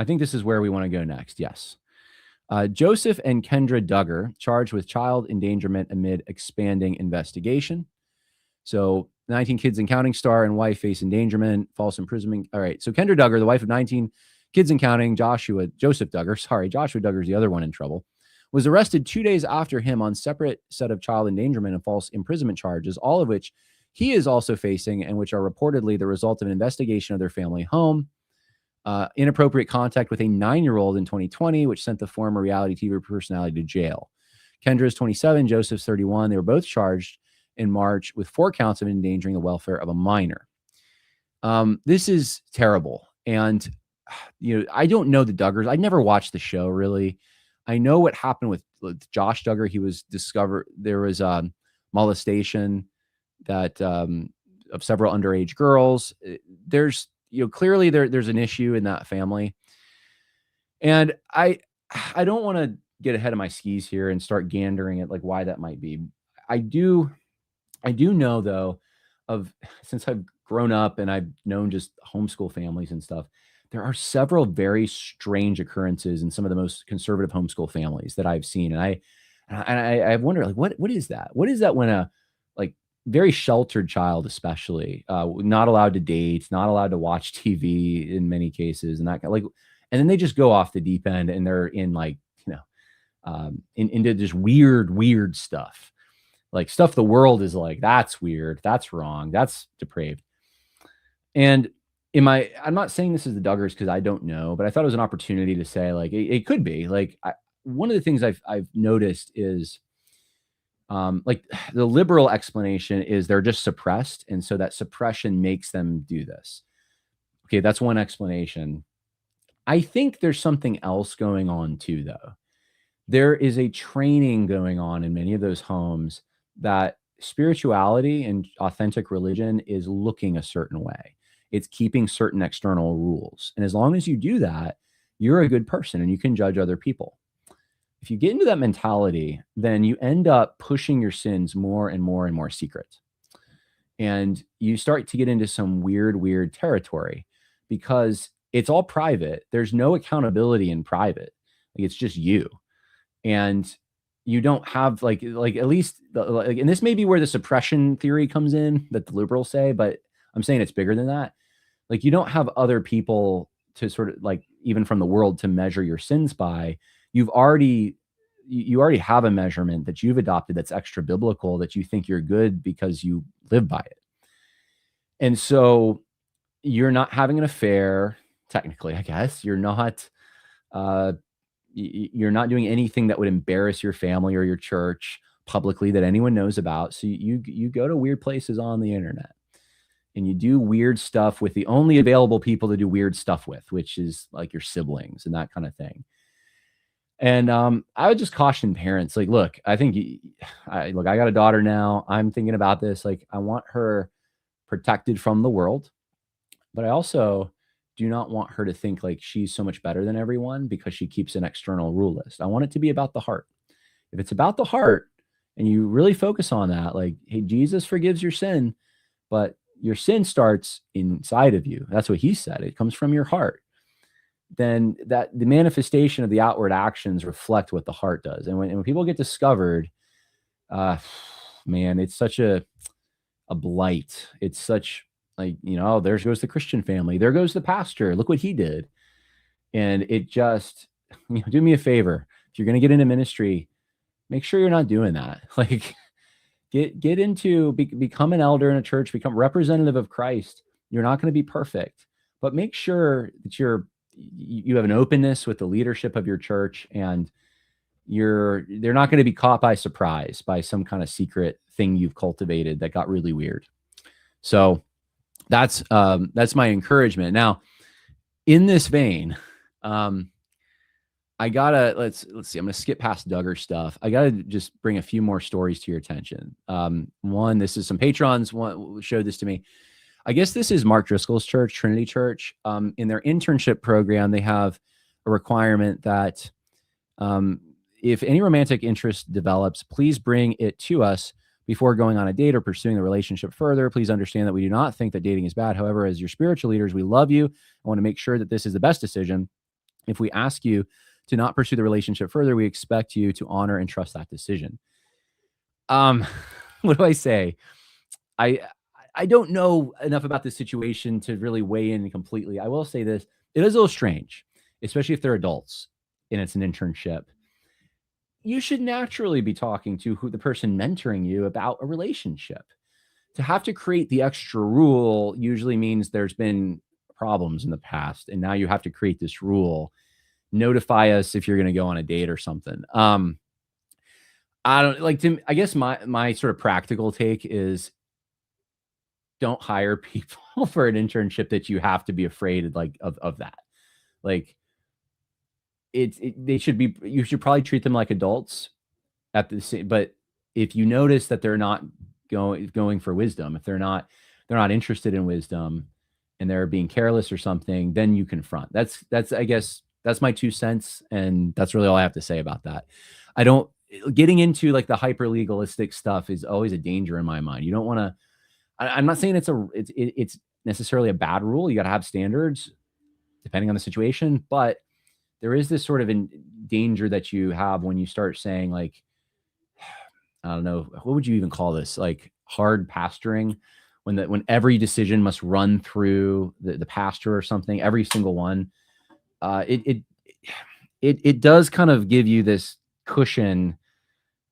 Speaker 1: think this is where we want to go next. Yes. Joseph and Kendra Duggar charged with child endangerment amid expanding investigation. So 19 kids and counting star and wife face endangerment, false imprisonment. All right. So Kendra Duggar, the wife of 19 kids and counting, Joseph Duggar is the other one in trouble, was arrested 2 days after him on separate set of child endangerment and false imprisonment charges, all of which he is also facing and which are reportedly the result of an investigation of their family home. Inappropriate contact with a 9-year-old in 2020, which sent the former reality TV personality to jail. Kendra is 27, Joseph's 31. They were both charged in March with 4 counts of endangering the welfare of a minor. This is terrible. And, I don't know the Duggars. I never watched the show, really. I know what happened with Josh Duggar. He was discovered, there was molestation that of several underage girls. There's, clearly there's an issue in that family. And I don't want to get ahead of my skis here and start gandering at like why that might be. I do know though, since I've grown up and I've known just homeschool families and stuff, there are several very strange occurrences in some of the most conservative homeschool families that I've seen. And I wonder, like, what is that? What is that when a like very sheltered child, especially not allowed to date, not allowed to watch TV in many cases, and that and then they just go off the deep end and they're in like, into just weird stuff, like stuff the world is like, that's weird, that's wrong, that's depraved. And I'm not saying this is the Duggars because I don't know, but I thought it was an opportunity to say like it could be like one of the things I've noticed is like the liberal explanation is they're just suppressed, and so that suppression makes them do this. Okay, that's one explanation. I think there's something else going on too, though. There is a training going on in many of those homes that spirituality and authentic religion is looking a certain way. It's keeping certain external rules. And as long as you do that, you're a good person and you can judge other people. If you get into that mentality, then you end up pushing your sins more and more and more secret. And you start to get into some weird territory because it's all private. There's no accountability in private. Like it's just you. And you don't have like at least, and this may be where the suppression theory comes in that the liberals say, but I'm saying it's bigger than that. Like you don't have other people to sort of like, even from the world, to measure your sins by. You already have a measurement that you've adopted that's extra biblical, that you think you're good because you live by it. And so you're not having an affair, technically, I guess. You're not doing anything that would embarrass your family or your church publicly that anyone knows about. So you go to weird places on the internet and you do weird stuff with the only available people to do weird stuff with, which is like your siblings and that kind of thing. And I would just caution parents, like, look, I think, I got a daughter now. I'm thinking about this. Like, I want her protected from the world, but I also do not want her to think like she's so much better than everyone because she keeps an external rule list. I want it to be about the heart. If it's about the heart and you really focus on that, like, hey, Jesus forgives your sin, but your sin starts inside of you. That's what he said. It comes from your heart. Then that the manifestation of the outward actions reflect what the heart does. And when people get discovered, man, it's such a blight. It's such like, oh, there goes the Christian family. There goes the pastor. Look what he did. And it just, do me a favor. If you're going to get into ministry, make sure you're not doing that. Like get into, become an elder in a church, become representative of Christ. You're not going to be perfect, but make sure that you have an openness with the leadership of your church, and they're not going to be caught by surprise by some kind of secret thing you've cultivated that got really weird. So that's my encouragement. Now, in this vein, I I gotta let's see. I'm gonna skip past Duggar stuff. I gotta just bring a few more stories to your attention. One, this is some patrons showed this to me. I guess this is Mark Driscoll's church, Trinity Church. In their internship program, they have a requirement that if any romantic interest develops, please bring it to us before going on a date or pursuing the relationship further. Please understand that we do not think that dating is bad. However, as your spiritual leaders, we love you. I want to make sure that this is the best decision. If we ask you to not pursue the relationship further, we expect you to honor and trust that decision. What do I say? I don't know enough about this situation to really weigh in completely. I will say this. It is a little strange, especially if they're adults and it's an internship. You should naturally be talking to the person mentoring you about a relationship. To have to create the extra rule usually means there's been problems in the past, and now you have to create this rule. Notify us if you're going to go on a date or something. I don't like to. I guess my sort of practical take is don't hire people for an internship that you have to be afraid of that. Like they should be. You should probably treat them like adults at the same. But if you notice that they're not going for wisdom, if they're not interested in wisdom, and they're being careless or something, then you confront. That's I guess. That's my 2 cents. And that's really all I have to say about that. Getting into like the hyper legalistic stuff is always a danger in my mind. You don't want to, I'm not saying it's necessarily a bad rule. You got to have standards depending on the situation, but there is this sort of danger that you have when you start saying like, I don't know, what would you even call this? Like hard pastoring, when every decision must run through the pastor or something, every single one. It does kind of give you this cushion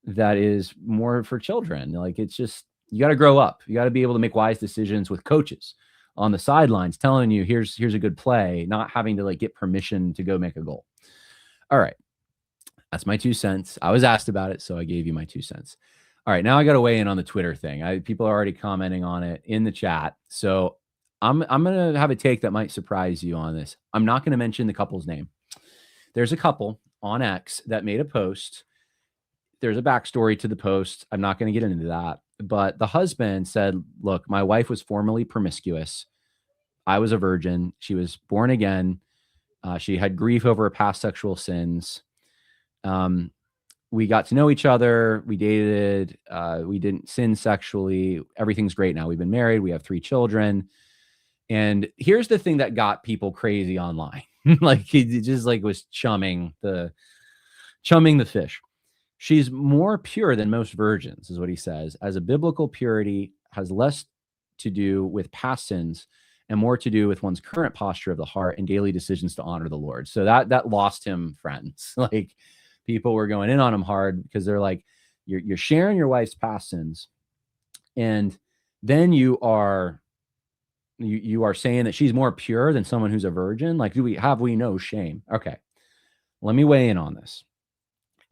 Speaker 1: that is more for children. Like it's just, you got to grow up. You got to be able to make wise decisions with coaches on the sidelines telling you here's a good play, not having to like get permission to go make a goal. All right. That's my 2 cents. I was asked about it, so I gave you my 2 cents. All right. Now I got to weigh in on the Twitter thing. People are already commenting on it in the chat. So I'm going to have a take that might surprise you on this. I'm not going to mention the couple's name. There's a couple on X that made a post. There's a backstory to the post. I'm not going to get into that. But the husband said, look, my wife was formerly promiscuous. I was a virgin. She was born again. She had grief over her past sexual sins. We got to know each other. We dated. We didn't sin sexually. Everything's great now. We've been married. We have 3 children. And here's the thing that got people crazy online. Like he just like was chumming the fish. She's more pure than most virgins, is what he says, as a biblical purity has less to do with past sins and more to do with one's current posture of the heart and daily decisions to honor the Lord. So that lost him friends. Like people were going in on him hard because they're like, you're sharing your wife's past sins, and then you are saying that she's more pure than someone who's a virgin. Like, have we no shame? Okay. Let me weigh in on this.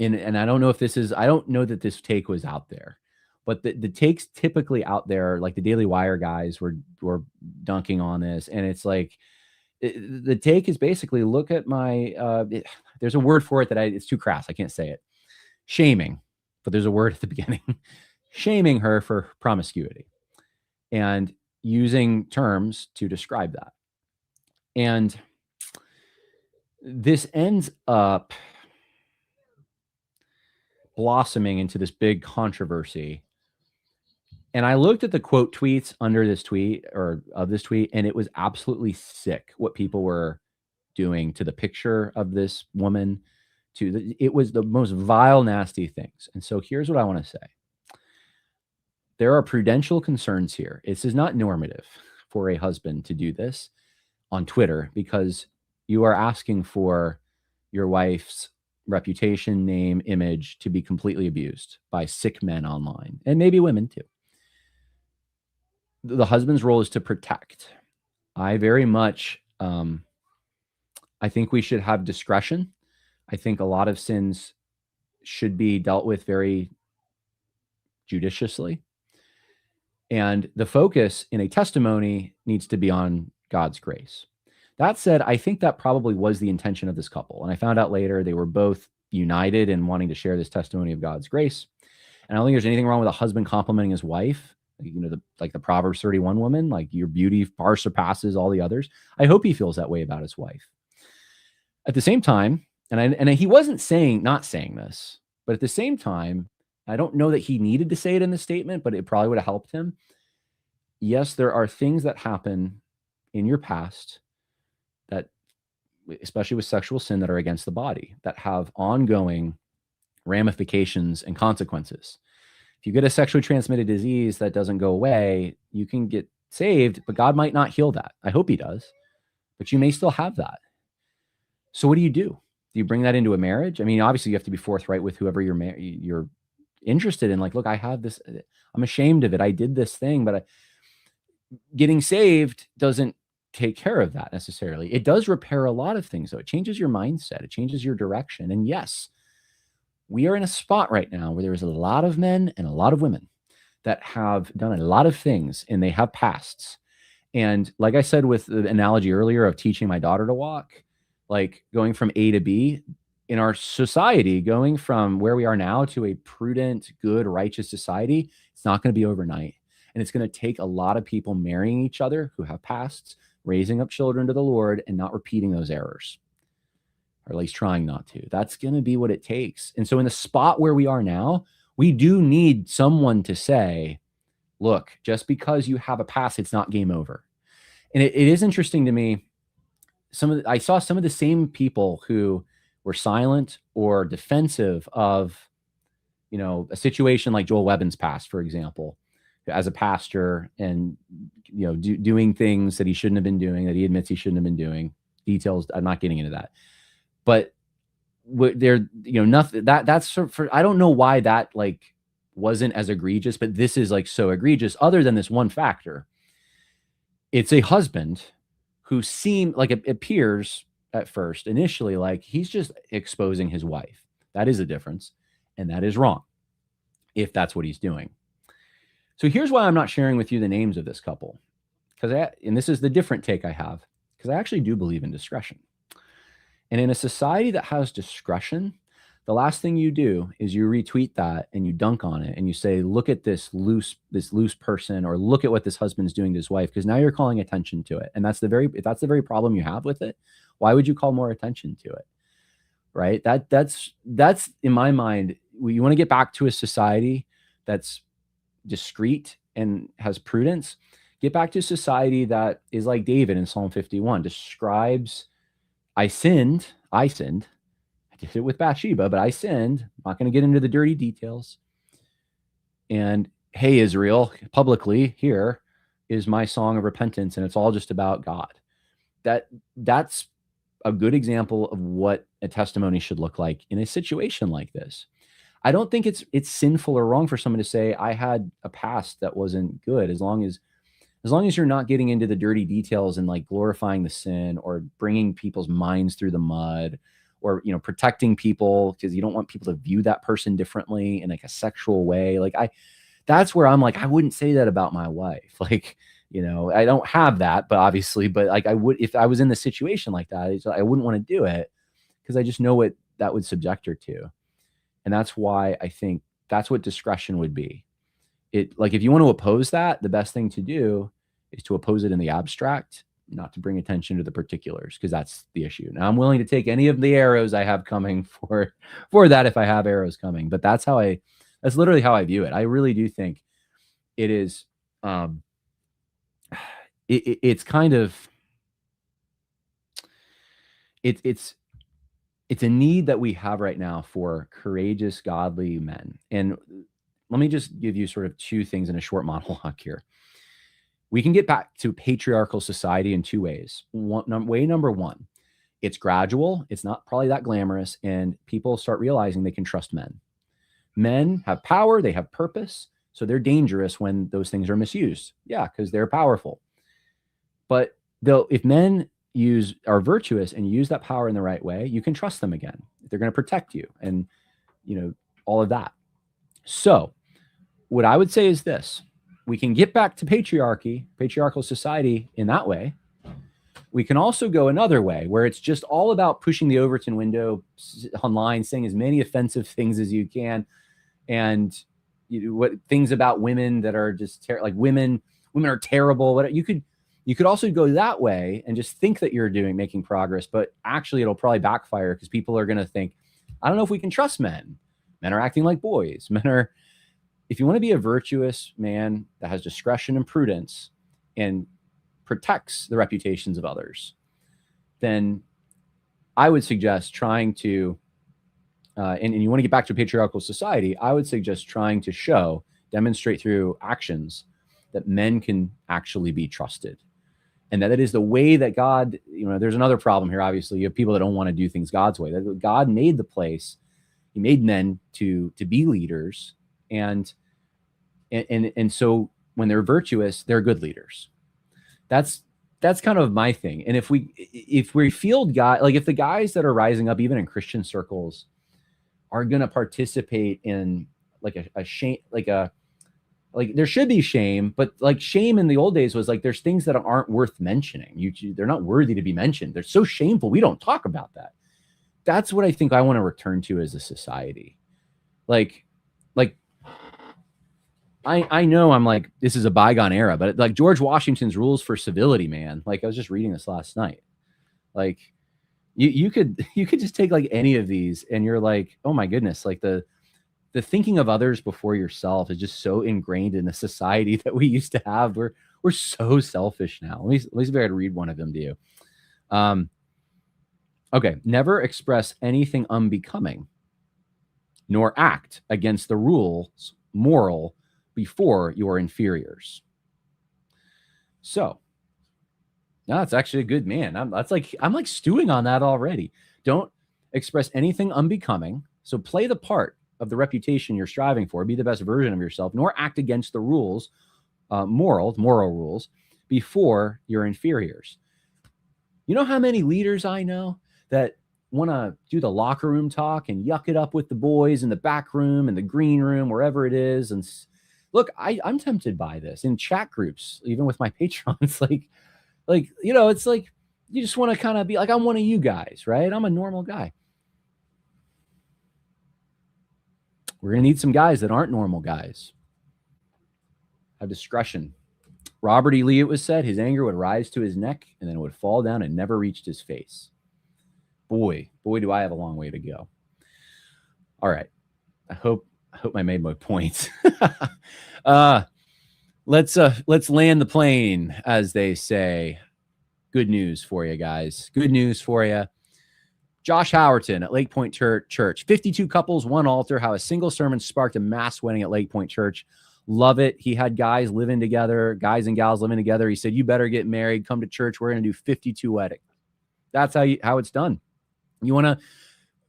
Speaker 1: And I don't know if I don't know that this take was out there, but the takes typically out there, like the Daily Wire guys were dunking on this. And it's like, the take is basically look at my, there's a word for it that it's too crass. I can't say it. Shaming, but there's a word at the beginning, shaming her for promiscuity and using terms to describe that. And this ends up blossoming into this big controversy. And I looked at the quote tweets under this tweet or of this tweet, and it was absolutely sick what people were doing to the picture of this woman. It was the most vile, nasty things. And so here's what I want to say. There are prudential concerns here. This is not normative for a husband to do this on Twitter because you are asking for your wife's reputation, name, image to be completely abused by sick men online, and maybe women too. The husband's role is to protect. I very much, I think we should have discretion. I think a lot of sins should be dealt with very judiciously. And the focus in a testimony needs to be on God's grace. That said, I think that probably was the intention of this couple. And I found out later they were both united in wanting to share this testimony of God's grace. And I don't think there's anything wrong with a husband complimenting his wife, like the Proverbs 31 woman, like your beauty far surpasses all the others. I hope he feels that way about his wife. At the same time, and he wasn't not saying this, but at the same time, I don't know that he needed to say it in the statement, but it probably would have helped him. Yes, there are things that happen in your past that, especially with sexual sin, that are against the body, that have ongoing ramifications and consequences. If you get a sexually transmitted disease that doesn't go away, you can get saved, but God might not heal that. I hope he does, but you may still have that. So what do you do? Do you bring that into a marriage? I mean, obviously you have to be forthright with whoever you're interested in. Like, look, I have this, I'm ashamed of it. I did this thing, but getting saved doesn't take care of that necessarily. It does repair a lot of things, though. It changes your mindset. It changes your direction. And yes, we are in a spot right now where there is a lot of men and a lot of women that have done a lot of things and they have pasts. And like I said with the analogy earlier of teaching my daughter to walk, like going from A to B in our society, going from where we are now to a prudent, good, righteous society, it's not going to be overnight. And it's going to take a lot of people marrying each other who have pasts, raising up children to the Lord and not repeating those errors, or at least trying not to. That's going to be what it takes. And so in the spot where we are now, we do need someone to say, look, just because you have a past, it's not game over. And it is interesting to me. I saw some of the same people who were silent or defensive of, a situation like Joel Webbin's past, for example, as a pastor and, doing things that he shouldn't have been doing, that he admits he shouldn't have been doing. Details, I'm not getting into that. But nothing that's for, I don't know why that wasn't as egregious, but this is so egregious other than this one factor. It's a husband who seemed like it appears at first initially like he's just exposing his wife. That is a difference, and that is wrong if that's what he's doing. So here's why I'm not sharing with you the names of this couple, and this is the different take I have, because I actually do believe in discretion. And in a society that has discretion, the last thing you do is you retweet that and you dunk on it and you say, look at this loose person, or look at what this husband's doing to his wife, because now you're calling attention to it. And if that's the very problem you have with it, why would you call more attention to it? Right? That's in my mind, you want to get back to a society that's discreet and has prudence. Get back to a society that is like David in Psalm 51 describes, I sinned. I did it with Bathsheba, but I sinned. I'm not going to get into the dirty details. And hey, Israel, publicly, here is my song of repentance, and it's all just about God. That's a good example of what a testimony should look like in a situation like this. I don't think it's sinful or wrong for someone to say, I had a past that wasn't good, as long as you're not getting into the dirty details and glorifying the sin or bringing people's minds through the mud, or, protecting people because you don't want people to view that person differently in a sexual way. That's where I'm I wouldn't say that about my wife. I don't have that, but obviously, I would, if I was in the situation like that, I wouldn't want to do it because I just know what that would subject her to. And that's why I think that's what discretion would be. If you want to oppose that, the best thing to do is to oppose it in the abstract, not to bring attention to the particulars, because that's the issue. Now, I'm willing to take any of the arrows I have coming for that if I have arrows coming, but that's literally how I view it. I really do think it is, it's kind of, it's a need that we have right now for courageous, godly men. And let me just give you sort of two things in a short monologue here. We can get back to patriarchal society in two ways. Way number one, it's gradual. It's not probably that glamorous. And people start realizing they can trust men. Men have power. They have purpose. So they're dangerous when those things are misused. Yeah, because they're powerful. But if men are virtuous and use that power in the right way, you can trust them again. They're going to protect you and, all of that. So what I would say is this: we can get back to patriarchal society in that way, we can also go another way where it's just all about pushing the Overton window online, saying as many offensive things as you can. And what things about women that are just like women are terrible. What you could also go that way and just think that you're making progress, but actually it'll probably backfire because people are going to think, I don't know if we can trust men. Men are acting like boys. If you want to be a virtuous man that has discretion and prudence and protects the reputations of others, then I would suggest trying to, and you want to get back to a patriarchal society, I would suggest trying to demonstrate through actions that men can actually be trusted. And that it is the way that God, there's another problem here. Obviously, you have people that don't want to do things God's way. That God made the place. He made men to be leaders. And so when they're virtuous, they're good leaders. That's kind of my thing. And if we field guys, like if the guys that are rising up, even in Christian circles, are going to participate in like a shame, like there should be shame, but like shame in the old days was like, there's things that aren't worth mentioning. They're not worthy to be mentioned. They're so shameful. We don't talk about that. That's what I think I want to return to as a society. I know I'm like, this is a bygone era, but like George Washington's rules for civility, man. Like I was just reading this last night. Like you could just take like any of these and you're like, oh my goodness, like the thinking of others before yourself is just so ingrained in the society that we used to have. We're so selfish now. At least if I could read one of them to you. Okay. Never express anything unbecoming, nor act against the rules moral before your inferiors. So no, it's actually a good man. I'm like stewing on that already. Don't express anything unbecoming. So play the part of the reputation you're striving for, be the best version of yourself, nor act against the rules, moral rules before your inferiors. You know how many leaders I know that want to do the locker room talk and yuck it up with the boys in the back room and the green room, wherever it is. And look, I'm tempted by this in chat groups, even with my patrons, it's like, you just want to kind of be like, I'm one of you guys, right? I'm a normal guy. We're going to need some guys that aren't normal guys. Have discretion. Robert E. Lee, it was said, his anger would rise to his neck and then it would fall down and never reached his face. Boy, do I have a long way to go. All right. I hope I made my points. Let's land the plane, as they say. Good news for you guys. Good news for you. Josh Howerton at Lake Point Church. 52 couples, one altar. How a single sermon sparked a mass wedding at Lake Point Church. Love it. He had guys living together, guys and gals living together. He said, you better get married. Come to church. We're going to do 52 weddings. That's how it's done. You want to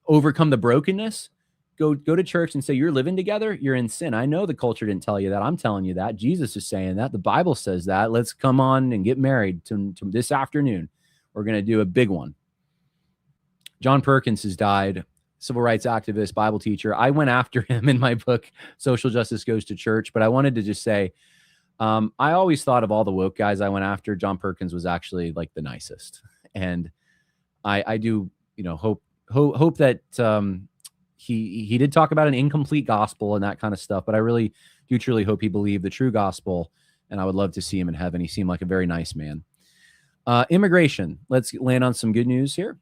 Speaker 1: overcome the brokenness? Go to church and say, you're living together. You're in sin. I know the culture didn't tell you that. I'm telling you that. Jesus is saying that. The Bible says that. Let's come on and get married to this afternoon. We're going to do a big one. John Perkins has died, civil rights activist, Bible teacher. I went after him in my book, Social Justice Goes to Church, but I wanted to just say, I always thought of all the woke guys I went after, John Perkins was actually like the nicest. And I do, hope that he did talk about an incomplete gospel and that kind of stuff, but I really do truly hope he believed the true gospel, and I would love to see him in heaven. He seemed like a very nice man. Immigration. Let's land on some good news here.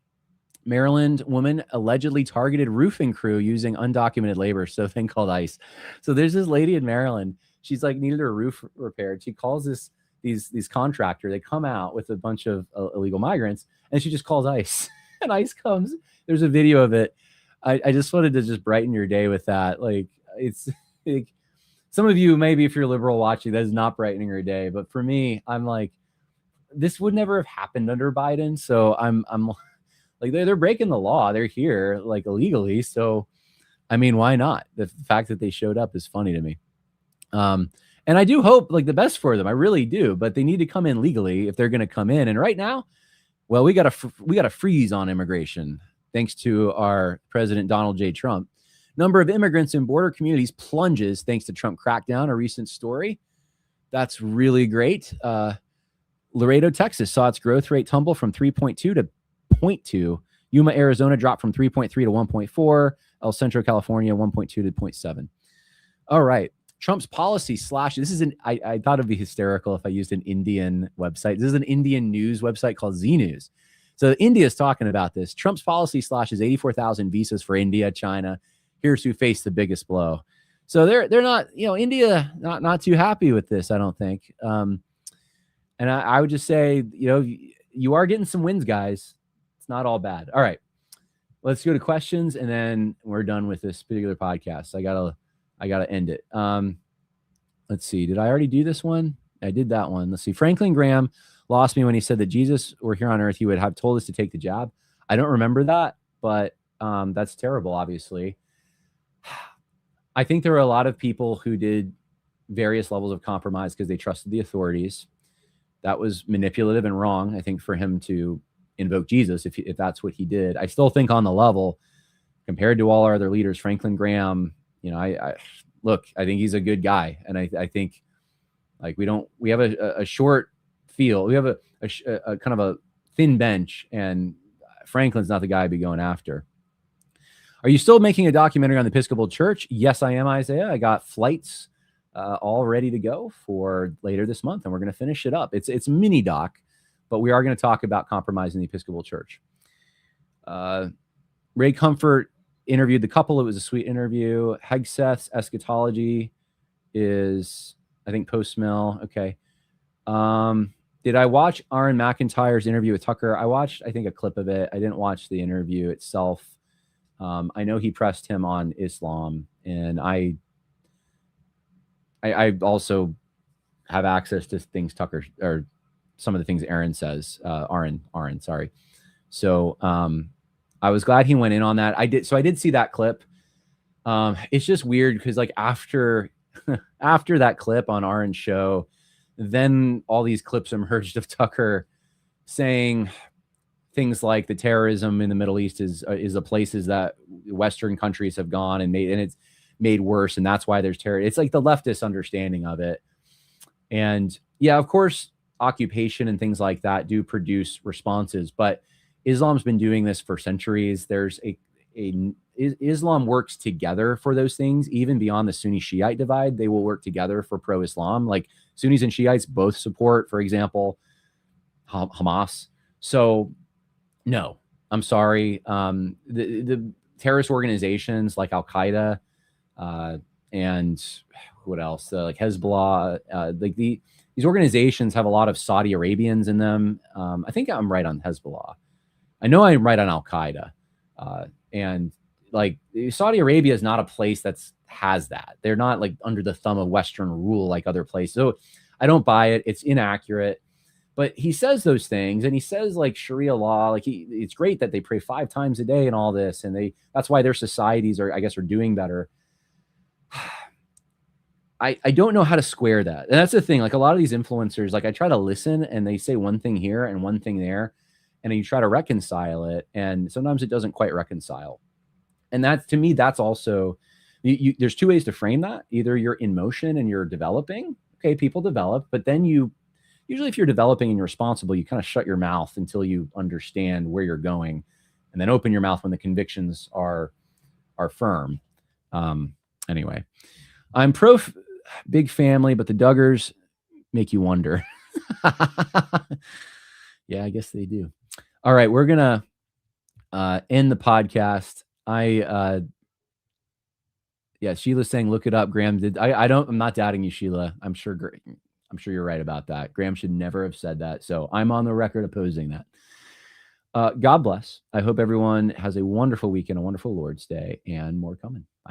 Speaker 1: Maryland woman allegedly targeted roofing crew using undocumented labor, so a thing called ICE. So there's this lady in Maryland. She's like needed her roof repaired. She calls these contractor. They come out with a bunch of illegal migrants, and she just calls ICE. And ICE comes. There's a video of it. I just wanted to just brighten your day with that. Like it's like, some of you, maybe if you're liberal watching, that is not brightening your day. But for me, I'm like, this would never have happened under Biden. So I'm like, they're breaking the law. They're here like illegally. So, I mean, why not? The fact that they showed up is funny to me. And I do hope like the best for them. I really do, but they need to come in legally if they're going to come in. And right now, well, we got a freeze on immigration thanks to our President Donald J. Trump. Number of immigrants in border communities plunges thanks to Trump crackdown, a recent story. That's really great. Laredo, Texas saw its growth rate tumble from 3.2 to 0.2. Yuma, Arizona dropped from 3.3 to 1.4. El Centro, California, 1.2 to 0.7. All right. Trump's policy slash, this is I thought it'd be hysterical if I used an Indian website. This is an Indian news website called Z News. So India is talking about this. Trump's policy slashes 84,000 visas for India, China. Here's who faced the biggest blow. So they're not, India not too happy with this, I don't think. And I would just say, you are getting some wins, guys. It's not all bad. All right, let's go to questions, and then we're done with this particular podcast. I gotta end it. Let's see. Did I already do this one? I did that one. Let's see. Franklin Graham lost me when he said that Jesus were here on earth, he would have told us to take the jab. I don't remember that, but that's terrible, obviously. I think there were a lot of people who did various levels of compromise because they trusted the authorities. That was manipulative and wrong, I think, for him to invoke Jesus, if that's what he did. I still think on the level, compared to all our other leaders, Franklin Graham, I think he's a good guy. And I think like we have a short field. We have a kind of a thin bench, and Franklin's not the guy I'd be going after. Are you still making a documentary on the Episcopal Church? Yes, I am, Isaiah. I got flights all ready to go for later this month, and we're going to finish it up. It's a mini doc, but we are going to talk about compromising the Episcopal Church. Ray Comfort interviewed the couple. It was a sweet interview. Hegseth's eschatology is, I think, post-mill. Okay. Did I watch Aaron McIntyre's interview with Tucker? I watched, I think, a clip of it. I didn't watch the interview itself. I know he pressed him on Islam, and I also have access to things Tucker, or some of the things Aaron says, Aaron, sorry. So, I was glad he went in on that. I did see that clip. It's just weird because like after that clip on Aaron's show, then all these clips emerged of Tucker saying things like the terrorism in the Middle East is the places that Western countries have gone and it's made worse, and that's why there's terror. It's like the leftist understanding of it. And yeah, of course, occupation and things like that do produce responses, but Islam's been doing this for centuries. There's Islam works together for those things, even beyond the Sunni Shiite divide. They will work together for pro-Islam. Like Sunnis and Shiites both support, for example, Hamas. So no, I'm sorry. The terrorist organizations like Al-Qaeda and what else? Like Hezbollah, these organizations have a lot of Saudi Arabians in them. I think I'm right on Hezbollah. I know I'm right on Al-Qaeda. And like Saudi Arabia is not a place has that. They're not like under the thumb of Western rule like other places. So I don't buy it. It's inaccurate. But he says those things, and he says like Sharia law, like it's great that they pray 5 times a day and all this, and that's why their societies are doing better. I don't know how to square that. And that's the thing. Like a lot of these influencers, like I try to listen and they say one thing here and one thing there, and you try to reconcile it. And sometimes it doesn't quite reconcile. And to me, that's also, there's 2 ways to frame that. Either you're in motion and you're developing. Okay, people develop, but then usually if you're developing and you're responsible, you kind of shut your mouth until you understand where you're going, and then open your mouth when the convictions are firm. Anyway, I'm pro big family, but the Duggars make you wonder. Yeah, I guess they do. All right, we're gonna end the podcast. Yeah, Sheila's saying look it up. Graham did. I'm not doubting you, Sheila. I'm sure you're right about that. Graham should never have said that. So I'm on the record opposing that. God bless. I hope everyone has a wonderful weekend, a wonderful Lord's Day, and more coming. Bye.